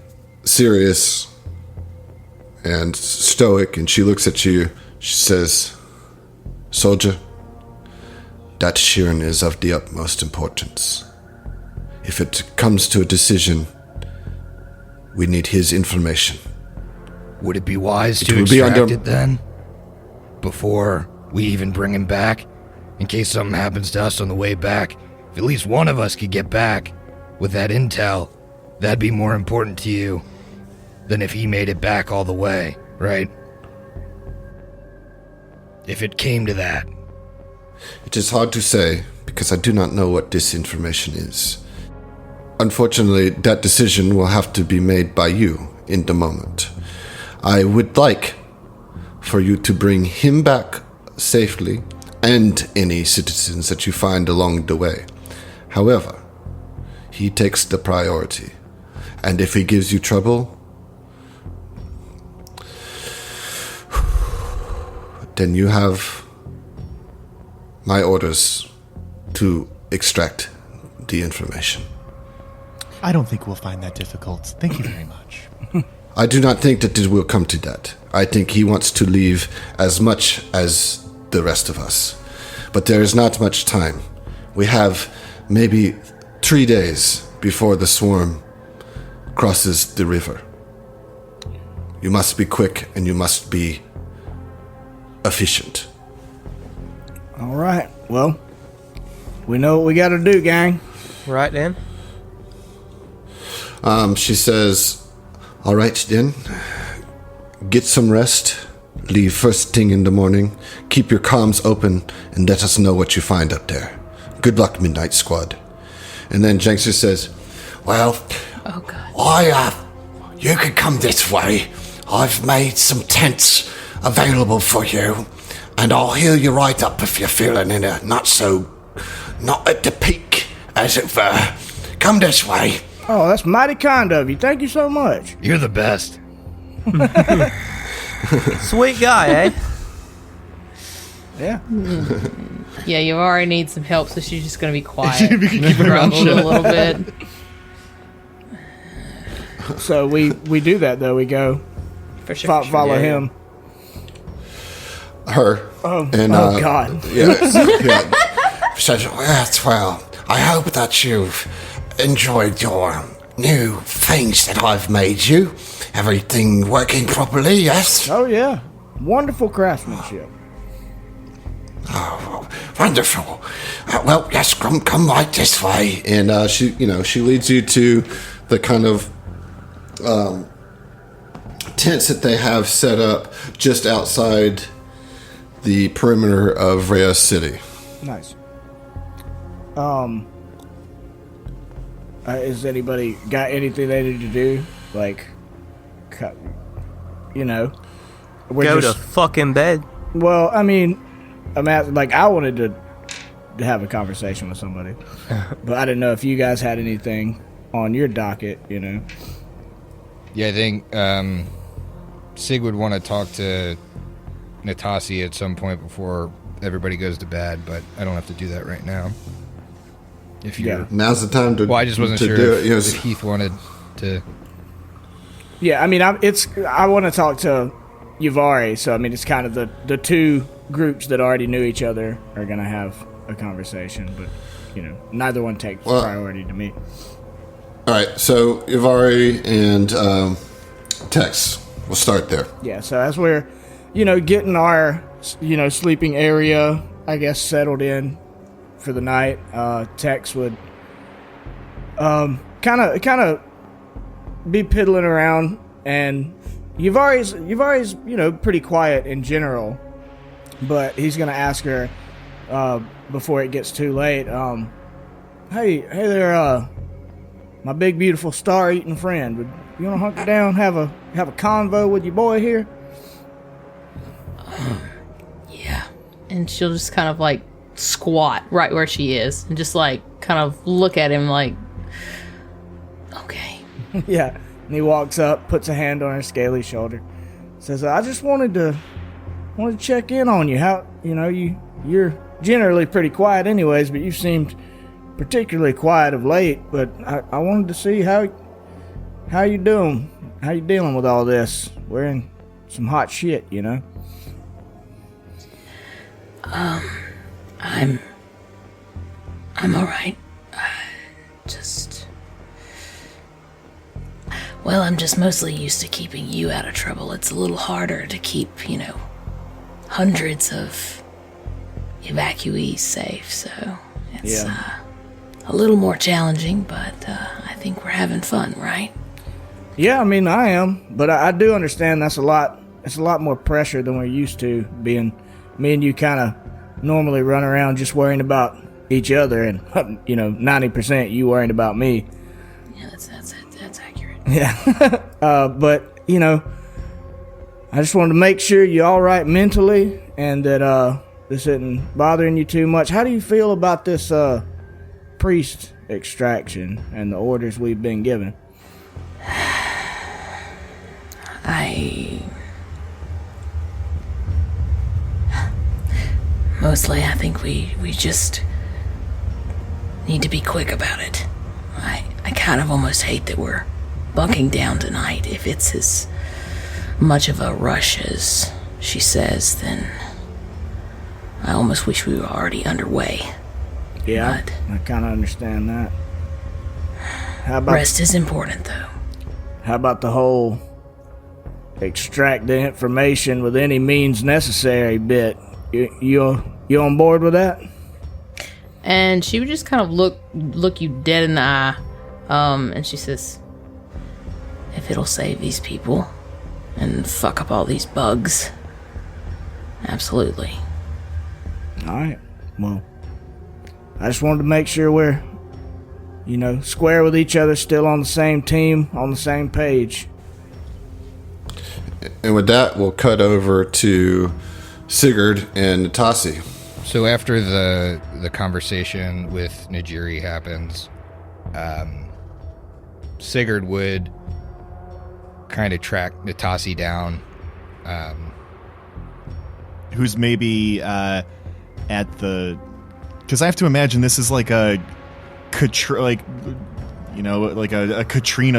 serious and stoic, and she looks at you. She says, "Soldier, that Sheeran is of the utmost importance. If it comes to a decision, we need his information." Would it be wise to extract it then? Before we even bring him back? In case something happens to us on the way back? If at least one of us could get back with that intel, that'd be more important to you than if he made it back all the way, right? If it came to that. It is hard to say, because I do not know what this information is. Unfortunately, that decision will have to be made by you in the moment. I would like for you to bring him back safely, and any citizens that you find along the way. However, he takes the priority. And if he gives you trouble, then you have my orders to extract the information. I don't think we'll find that difficult. Thank you very much. I do not think that it will come to that. I think he wants to leave as much as the rest of us. But there is not much time. We have maybe 3 days before the swarm crosses the river. You must be quick and you must be efficient. All right. Well, we know what we got to do, gang. Right, Dan? She says, all right, then. Get some rest. Leave first thing in the morning. Keep your comms open and let us know what you find up there. Good luck, Midnight Squad. And then Jankster says, well, Oh, God. You could come this way. I've made some tents available for you, and I'll heal you right up if you're feeling in a not at the peak, as it were. Come this way. Oh, that's mighty kind of you. Thank you so much. You're the best. Sweet guy, eh? Yeah. Yeah, you already need some help, so she's just gonna be quiet. Keep her mouth Grumble a shut. little bit. So we do that, though. We go For sure. follow Yeah, yeah. him. Her. Oh, And, oh God. Yeah. yeah. Says, yes, well, I hope that you've enjoyed your new things that I've made you. Everything working properly, yes? Oh, yeah. Wonderful craftsmanship. Oh, wonderful. Well, yes, come right this way. And she leads you to the kind of tents that they have set up just outside the perimeter of Rhea City. Nice. Has anybody got anything they need to do? Like, we're Go to fucking bed. Well, I mean, I wanted to have a conversation with somebody, but I didn't know if you guys had anything on your docket, Yeah, I think Sig would want to talk to Natasi at some point before everybody goes to bed, but I don't have to do that right now. If you're... Yeah. Now's the time to. Well, I just wasn't to sure do if, it. if Heath wanted to... Yeah, I mean, I want to talk to Yuvari, so I mean, it's kind of the two groups that already knew each other are gonna have a conversation, but neither one takes priority to me. All right, so Ivari and Tex, we'll start there. Yeah, so as we're, getting our, sleeping area, I guess, settled in for the night, Tex would, kind of be piddling around, and Yuvari's, pretty quiet in general, but he's gonna ask her, before it gets too late, hey there, my big beautiful star-eating friend, would you wanna hunker down, have a convo with your boy here? Yeah. And she'll just kind of like squat right where she is and just like kind of look at him like, okay. Yeah, and he walks up, puts a hand on her scaly shoulder, says, I just wanted to check in on you. How, you're generally pretty quiet anyways, but you seemed particularly quiet of late, but I wanted to see how you doing, how you dealing with all this. We're in some hot shit, I'm alright. I'm just mostly used to keeping you out of trouble. It's a little harder to keep, hundreds of evacuees safe, so it's, a little more challenging, but I think we're having fun, right? Yeah, I mean, I am, but I do understand that's a lot. It's a lot more pressure than we're used to. Being me and you, kind of normally run around just worrying about each other, and 90% you worrying about me. Yeah, that's accurate. Yeah, but I just wanted to make sure you're all right mentally, and that this isn't bothering you too much. How do you feel about this priest extraction and the orders we've been given? Mostly, I think we just need to be quick about it. I kind of almost hate that we're bunking down tonight. If it's as much of a rush as she says, then I almost wish we were already underway. Yeah, But I kind of understand that. How about rest is important, though. How about the whole extract the information with any means necessary bit? You on board with that? And she would just kind of look you dead in the eye, and she says, "If it'll save these people and fuck up all these bugs, absolutely." All right. Well, I just wanted to make sure we're, square with each other, still on the same team, on the same page. And with that, we'll cut over to Sigurd and Natasi. So after the conversation with Najiri happens, Sigurd would kind of track Natasi down. Who's maybe at the... Because I have to imagine this is like a Katrina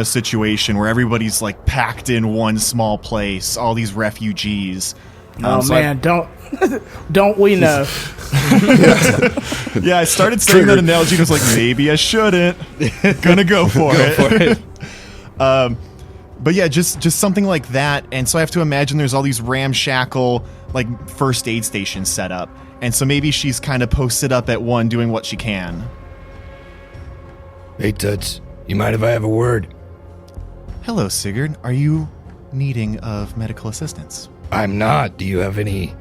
situation where everybody's like packed in one small place, all these refugees. Don't we know? Yeah, I started saying that analogy and I was like, maybe I shouldn't. Gonna go for it. But yeah, just something like that. And so I have to imagine there's all these ramshackle like first aid stations set up. And so maybe she's kind of posted up at one doing what she can. Hey, Toots, you mind if I have a word? Hello, Sigurd. Are you needing of medical assistance? I'm not. Do you have any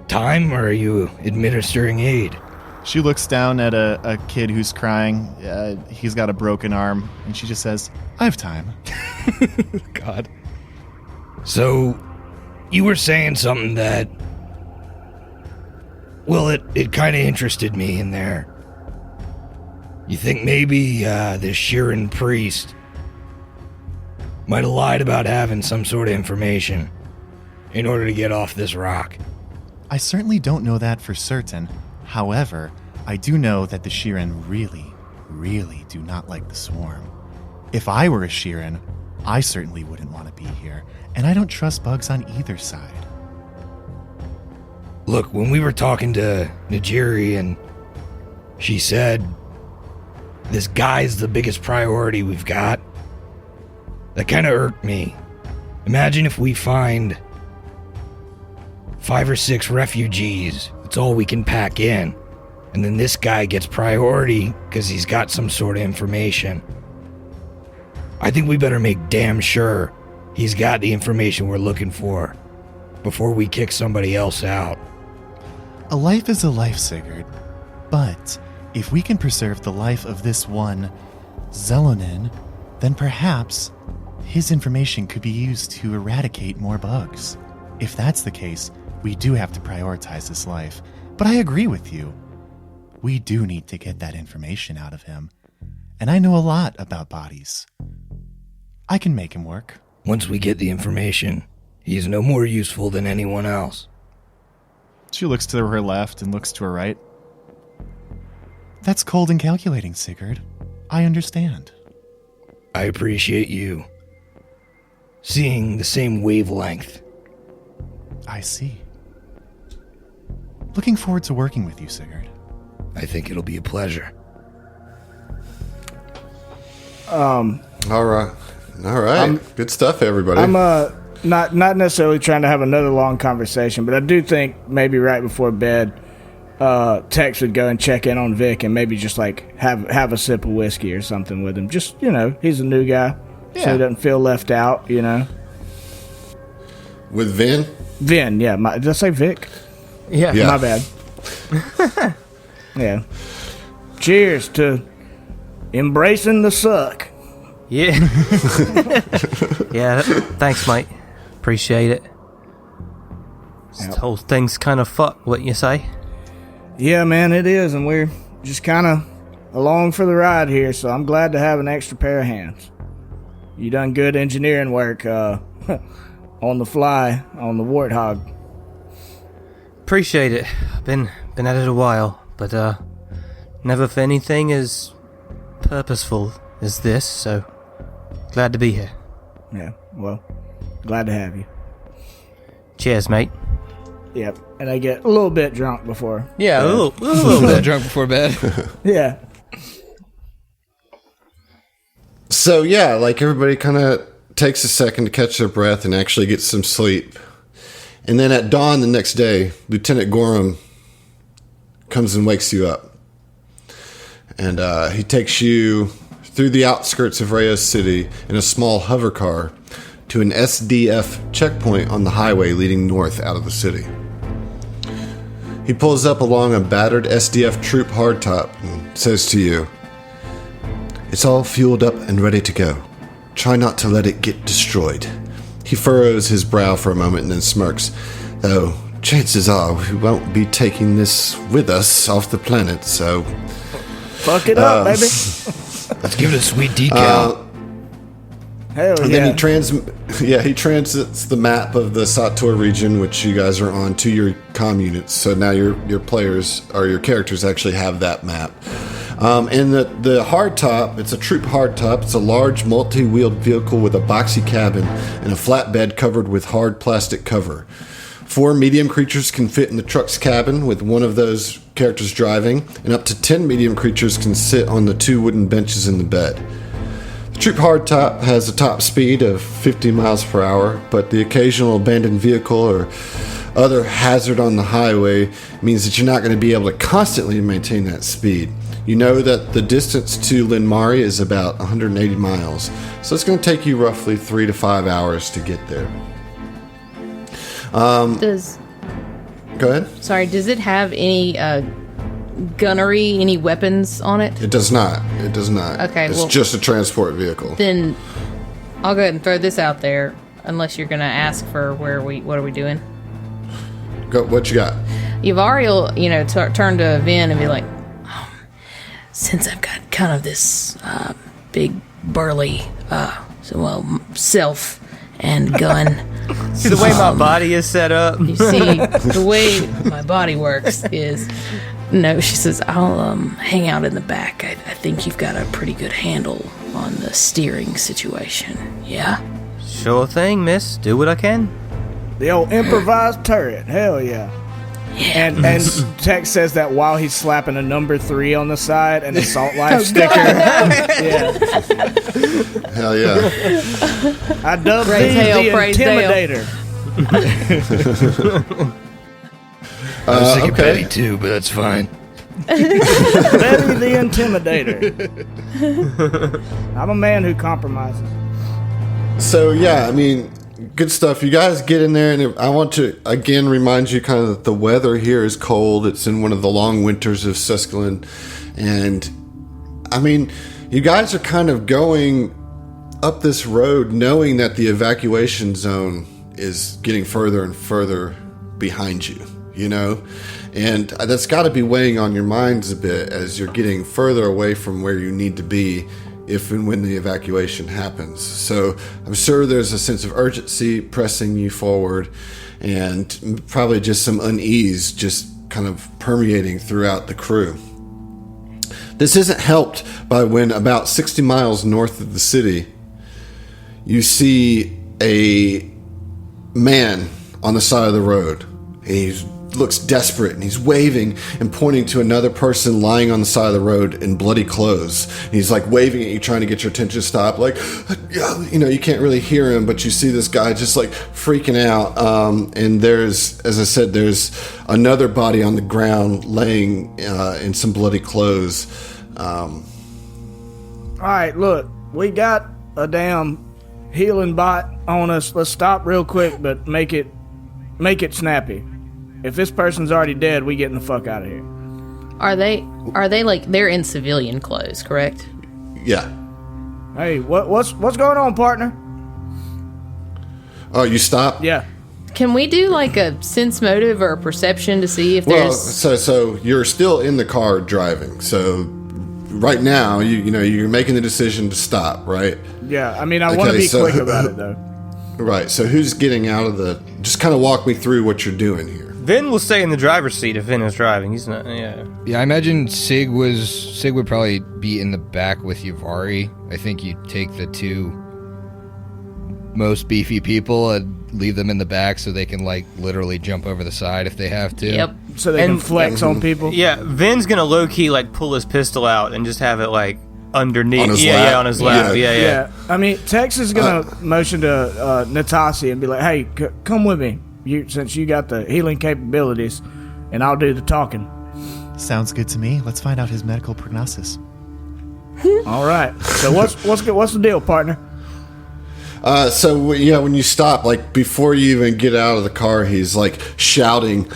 time, or are you administering aid? She looks down at a kid who's crying. He's got a broken arm, and she just says, I have time. God. So, you were saying something that... Well, it kind of interested me in there. You think maybe this Sheeran priest might have lied about having some sort of information in order to get off this rock? I certainly don't know that for certain. However, I do know that the Sheeran really, really do not like the swarm. If I were a Sheeran, I certainly wouldn't want to be here, and I don't trust bugs on either side. Look, when we were talking to Najiri and she said, this guy's the biggest priority we've got, that kind of irked me. Imagine if we find 5 or 6 refugees. That's all we can pack in. And then this guy gets priority because he's got some sort of information. I think we better make damn sure he's got the information we're looking for before we kick somebody else out. A life is a life, Sigurd. But if we can preserve the life of this one Zelonin, then perhaps his information could be used to eradicate more bugs. If that's the case, we do have to prioritize his life. But I agree with you. We do need to get that information out of him. And I know a lot about bodies. I can make him work. Once we get the information, he is no more useful than anyone else. She looks to her left and looks to her right. That's cold and calculating, Sigurd. I understand. I appreciate you seeing the same wavelength. I see. Looking forward to working with you, Sigurd. I think it'll be a pleasure. All right. Good stuff, everybody. I'm not necessarily trying to have another long conversation, but I do think maybe right before bed Tex would go and check in on Vic and maybe just like have a sip of whiskey or something with him. Just, he's a new guy, so he doesn't feel left out, With Vin? Vin, yeah. Did I say Vic? Yeah. My bad. Yeah. Cheers to embracing the suck. Yeah. Yeah. Thanks, mate. Appreciate it. This whole thing's kind of fucked, what you say? Yeah, man, it is, and we're just kind of along for the ride here, so I'm glad to have an extra pair of hands. You done good engineering work on the fly, on the Warthog. Appreciate it. Been at it a while, but never for anything as purposeful as this, so glad to be here. Yeah, well, glad to have you. Cheers, mate. Yep, and I get a little bit drunk before. Yeah, a little bit drunk before bed. Yeah. So, yeah, like everybody kind of takes a second to catch their breath and actually get some sleep. And then at dawn the next day, Lieutenant Gorham comes and wakes you up. And he takes you through the outskirts of Reyes City in a small hover car to an SDF checkpoint on the highway leading north out of the city. He pulls up along a battered SDF troop hardtop and says to you, "It's all fueled up and ready to go. Try not to let it get destroyed." He furrows his brow for a moment and then smirks, "Though chances are we won't be taking this with us off the planet, so..." Fuck it up, baby. Let's give it a sweet decal. Hell And yeah. then he transits the map of the Sator region, which you guys are on, to your comm units. So now your players or your characters actually have that map. And the hardtop, it's a troop hardtop. It's a large multi-wheeled vehicle with a boxy cabin and a flatbed covered with hard plastic cover. 4 medium creatures can fit in the truck's cabin with one of those characters driving, and up to 10 medium creatures can sit on the 2 wooden benches in the bed. The troop hardtop has a top speed of 50 miles per hour, but the occasional abandoned vehicle or other hazard on the highway means that you're not going to be able to constantly maintain that speed. You know that the distance to Linmari is about 180 miles, so it's going to take you roughly 3 to 5 hours to get there. Go ahead. Does it have any gunnery, any weapons on it? It does not. It does not. Okay, it's well, just a transport vehicle. Then I'll go ahead and throw this out there, unless you're going to ask for what are we doing? Go. What you got? Yavari will, turn to Vin and be like, since I've got kind of this big, burly, self and gun. See, the way my body is set up. You see, the way my body works is... No, she says, I'll hang out in the back. I think you've got a pretty good handle on the steering situation. Yeah? Sure thing, miss. Do what I can. The old improvised turret. Hell yeah. Yeah. And Tex says that while he's slapping a number 3 on the side and a Salt Life sticker. Yeah. Hell yeah. I dubbed Praise thee hail, the praise hail. Intimidator. I was thinking okay. Betty too, but that's fine. Betty the Intimidator. I'm a man who compromises. So yeah, I mean, good stuff. You guys get in there, and I want to again remind you kind of that the weather here is cold. It's in one of the long winters of Susquehanna, and I mean, you guys are kind of going up this road knowing that the evacuation zone is getting further and further behind you, and that's got to be weighing on your minds a bit as you're getting further away from where you need to be if and when the evacuation happens. So I'm sure there's a sense of urgency pressing you forward, and probably just some unease just kind of permeating throughout the crew. This isn't helped by when about 60 miles north of the city, you see a man on the side of the road. He's looks desperate, and he's waving and pointing to another person lying on the side of the road in bloody clothes. And he's like waving at you, trying to get your attention to stop. Like, you know, you can't really hear him, but you see this guy just like freaking out. And there's, as I said, there's another body on the ground laying in some bloody clothes. All right, look, we got a damn healing bot on us. Let's stop real quick, but make it snappy. If this person's already dead, we getting the fuck out of here. Are they like they're in civilian clothes, correct? Yeah. Hey, what's going on, partner? Oh, you stop? Yeah. Can we do like a sense motive or a perception to see if Well, there's... so you're still in the car driving. So right now, you know, you're making the decision to stop, right? Yeah, I mean, I want to be quick about it, though. Right. So who's getting out of the... Just kind of walk me through what you're doing here. Vin will stay in the driver's seat if Vin is driving. He's not. Yeah. Yeah, I imagine Sig would probably be in the back with Yavari. I think you take the two most beefy people and leave them in the back so they can like literally jump over the side if they have to. Yep. So they can flex on people. Yeah, Vin's gonna low key like pull his pistol out and just have it like underneath. On his yeah, lap. on his lap. Yeah. I mean, Tex is gonna motion to Natasi and be like, "Hey, come with me. Since you got the healing capabilities, and I'll do the talking." Sounds good to me. Let's find out his medical prognosis. All right. So what's the deal, partner? So yeah, when you stop, like before you even get out of the car, he's like shouting,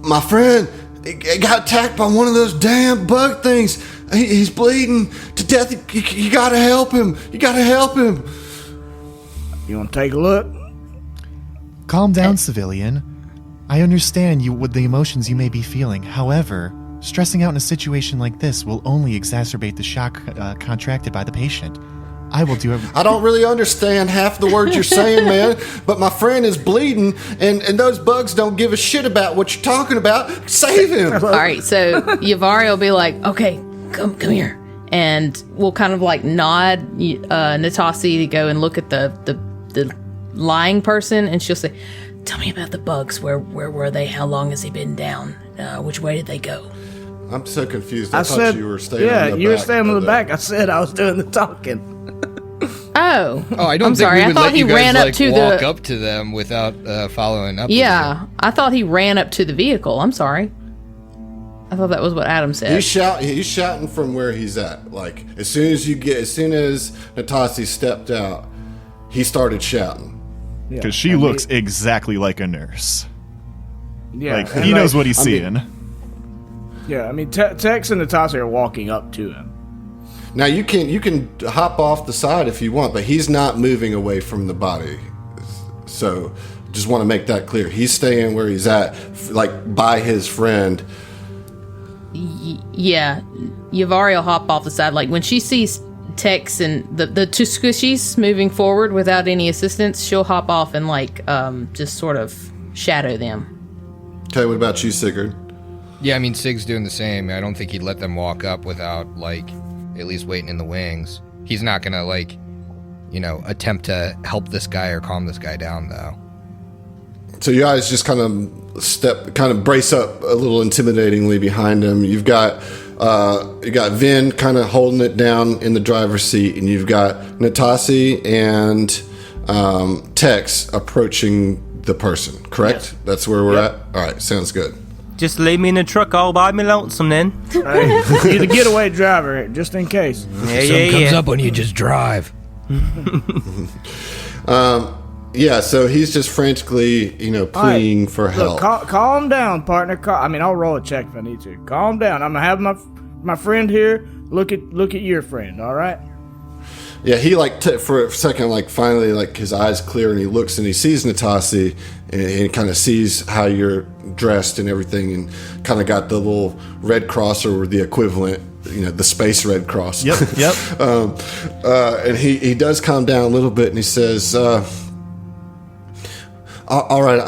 "My friend, he got attacked by one of those damn bug things. He's bleeding to death. You gotta help him. You gotta help him." You want to take a look? Calm down, civilian. I understand you with the emotions you may be feeling. However, stressing out in a situation like this will only exacerbate the shock contracted by the patient. I will do everything. I don't really understand half the words you're saying, man, but my friend is bleeding, and those bugs don't give a shit about what you're talking about. Save him. All right, so Yavari will be like, "Okay, come here," and we'll kind of like nod Natasi to go and look at the lying person, and she'll say, "Tell me about the bugs. Where were they? How long has he been down? Which way did they go?" I'm so confused. I thought said, you were staying yeah, on the you were back staying on of the back. I said I was doing the talking. Oh, I don't I'm think sorry. we I would thought let he you guys ran up like to walk the. up to them without following up. Yeah, I thought he ran up to the vehicle. I'm sorry. I thought that was what Adam said. He's shouting from where he's at. Like as soon as Natasi stepped out, he started shouting. Because she looks exactly like a nurse. Yeah, Like, and he knows what he's seeing. Yeah, I mean, Tex and Natasi are walking up to him. Now you can hop off the side if you want, but he's not moving away from the body. So just want to make that clear. He's staying where he's at, like by his friend. Yeah, Yavari will hop off the side. Like when she sees Tex and the two squishies moving forward without any assistance, she'll hop off and like just sort of shadow them. Okay, what about you, Sigurd? Yeah, I mean Sig's doing the same. I don't think he'd let them walk up without like at least waiting in the wings. He's not gonna like, you know, attempt to help this guy or calm this guy down though. So you guys just kind of brace up a little intimidatingly behind him. You've got Vin kind of holding it down in the driver's seat, and you've got Natasi and Tex approaching the person. Correct? Yes. That's where we're at. All right, sounds good. Just leave me in the truck all by me lonesome then. Hey, you're the getaway driver, just in case. Something comes up when you just drive. Yeah, so he's just frantically, pleading for help. Look, calm down, partner. I'll roll a check if I need to. Calm down. I'm gonna have my friend here look at your friend. All right. Yeah, he for a second, finally, his eyes clear, and he looks and he sees Natasi, and he kind of sees how you're dressed and everything, and kind of got the little red cross or the equivalent, the space red cross. Yep. And he does calm down a little bit, and he says, all right,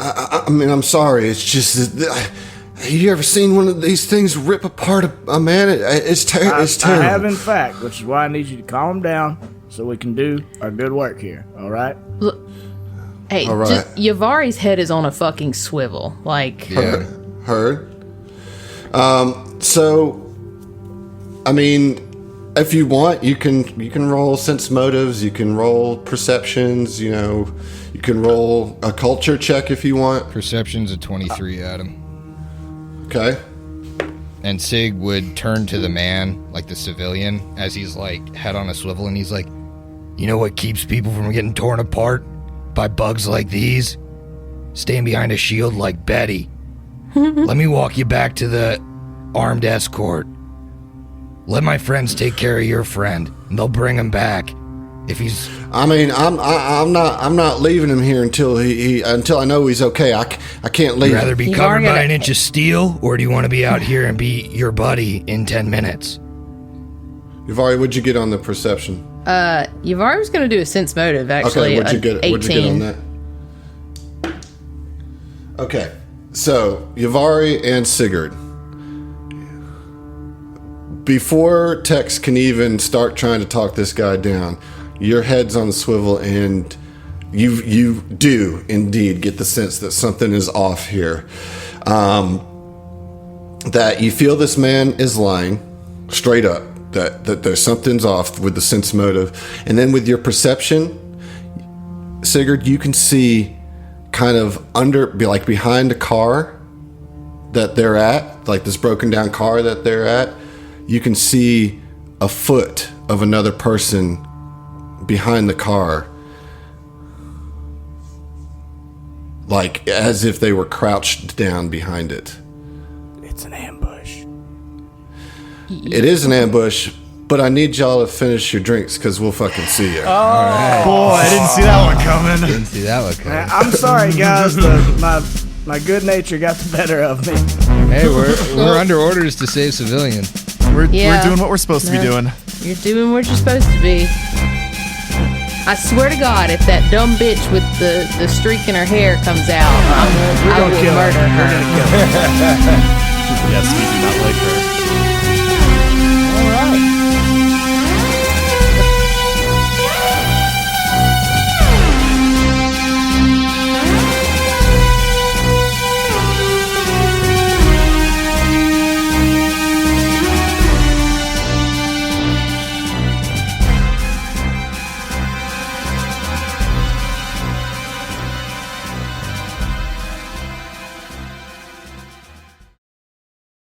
I'm sorry. It's just, have you ever seen one of these things rip apart a man? It's terrible. I have, in fact, which is why I need you to calm down so we can do our good work here. All right? Look, hey, all right. Yavari's head is on a fucking swivel. Yeah. Heard. So, I mean, if you want, you can roll sense motives, you can roll perceptions, you know, you can roll a culture check if you want. Perception's a 23, Adam. Okay. And Sig would turn to the man, like the civilian, as he's like head on a swivel, and he's like, you know what keeps people from getting torn apart by bugs like these? Staying behind a shield like Betty. Let me walk you back to the armed escort. Let my friends take care of your friend, and they'll bring him back. If he's, I mean, I'm not leaving him here until until I know he's okay. I can't leave. you rather be You covered are by gonna- an inch of steel, or do you want to be out here and be your buddy in 10 minutes? Yavari, what'd you get on the perception? Yavari was going to do a sense motive, actually. Okay, what'd you get? 18. What'd you get on that? Okay, so Yavari and Sigurd. Before Tex can even start trying to talk this guy down, your head's on the swivel, and you do indeed get the sense that something is off here. That you feel this man is lying straight up. That there's something's off with the sense motive, and then with your perception, Sigurd, you can see kind of behind a car that they're at, like this broken down car that they're at. You can see a foot of another person behind the car, like as if they were crouched down behind it. It's an ambush. It is an ambush, but I need y'all to finish your drinks because we'll fucking see you. Boy, I didn't see that one coming. Didn't see that one coming. I'm sorry, guys. My good nature got the better of me. Hey, we're under orders to save civilians. We're Yeah. doing what we're supposed to be doing. You're doing what you're supposed to be. I swear to God, if that dumb bitch with the streak in her hair comes out, I will kill her. murder her. Yes, we do not like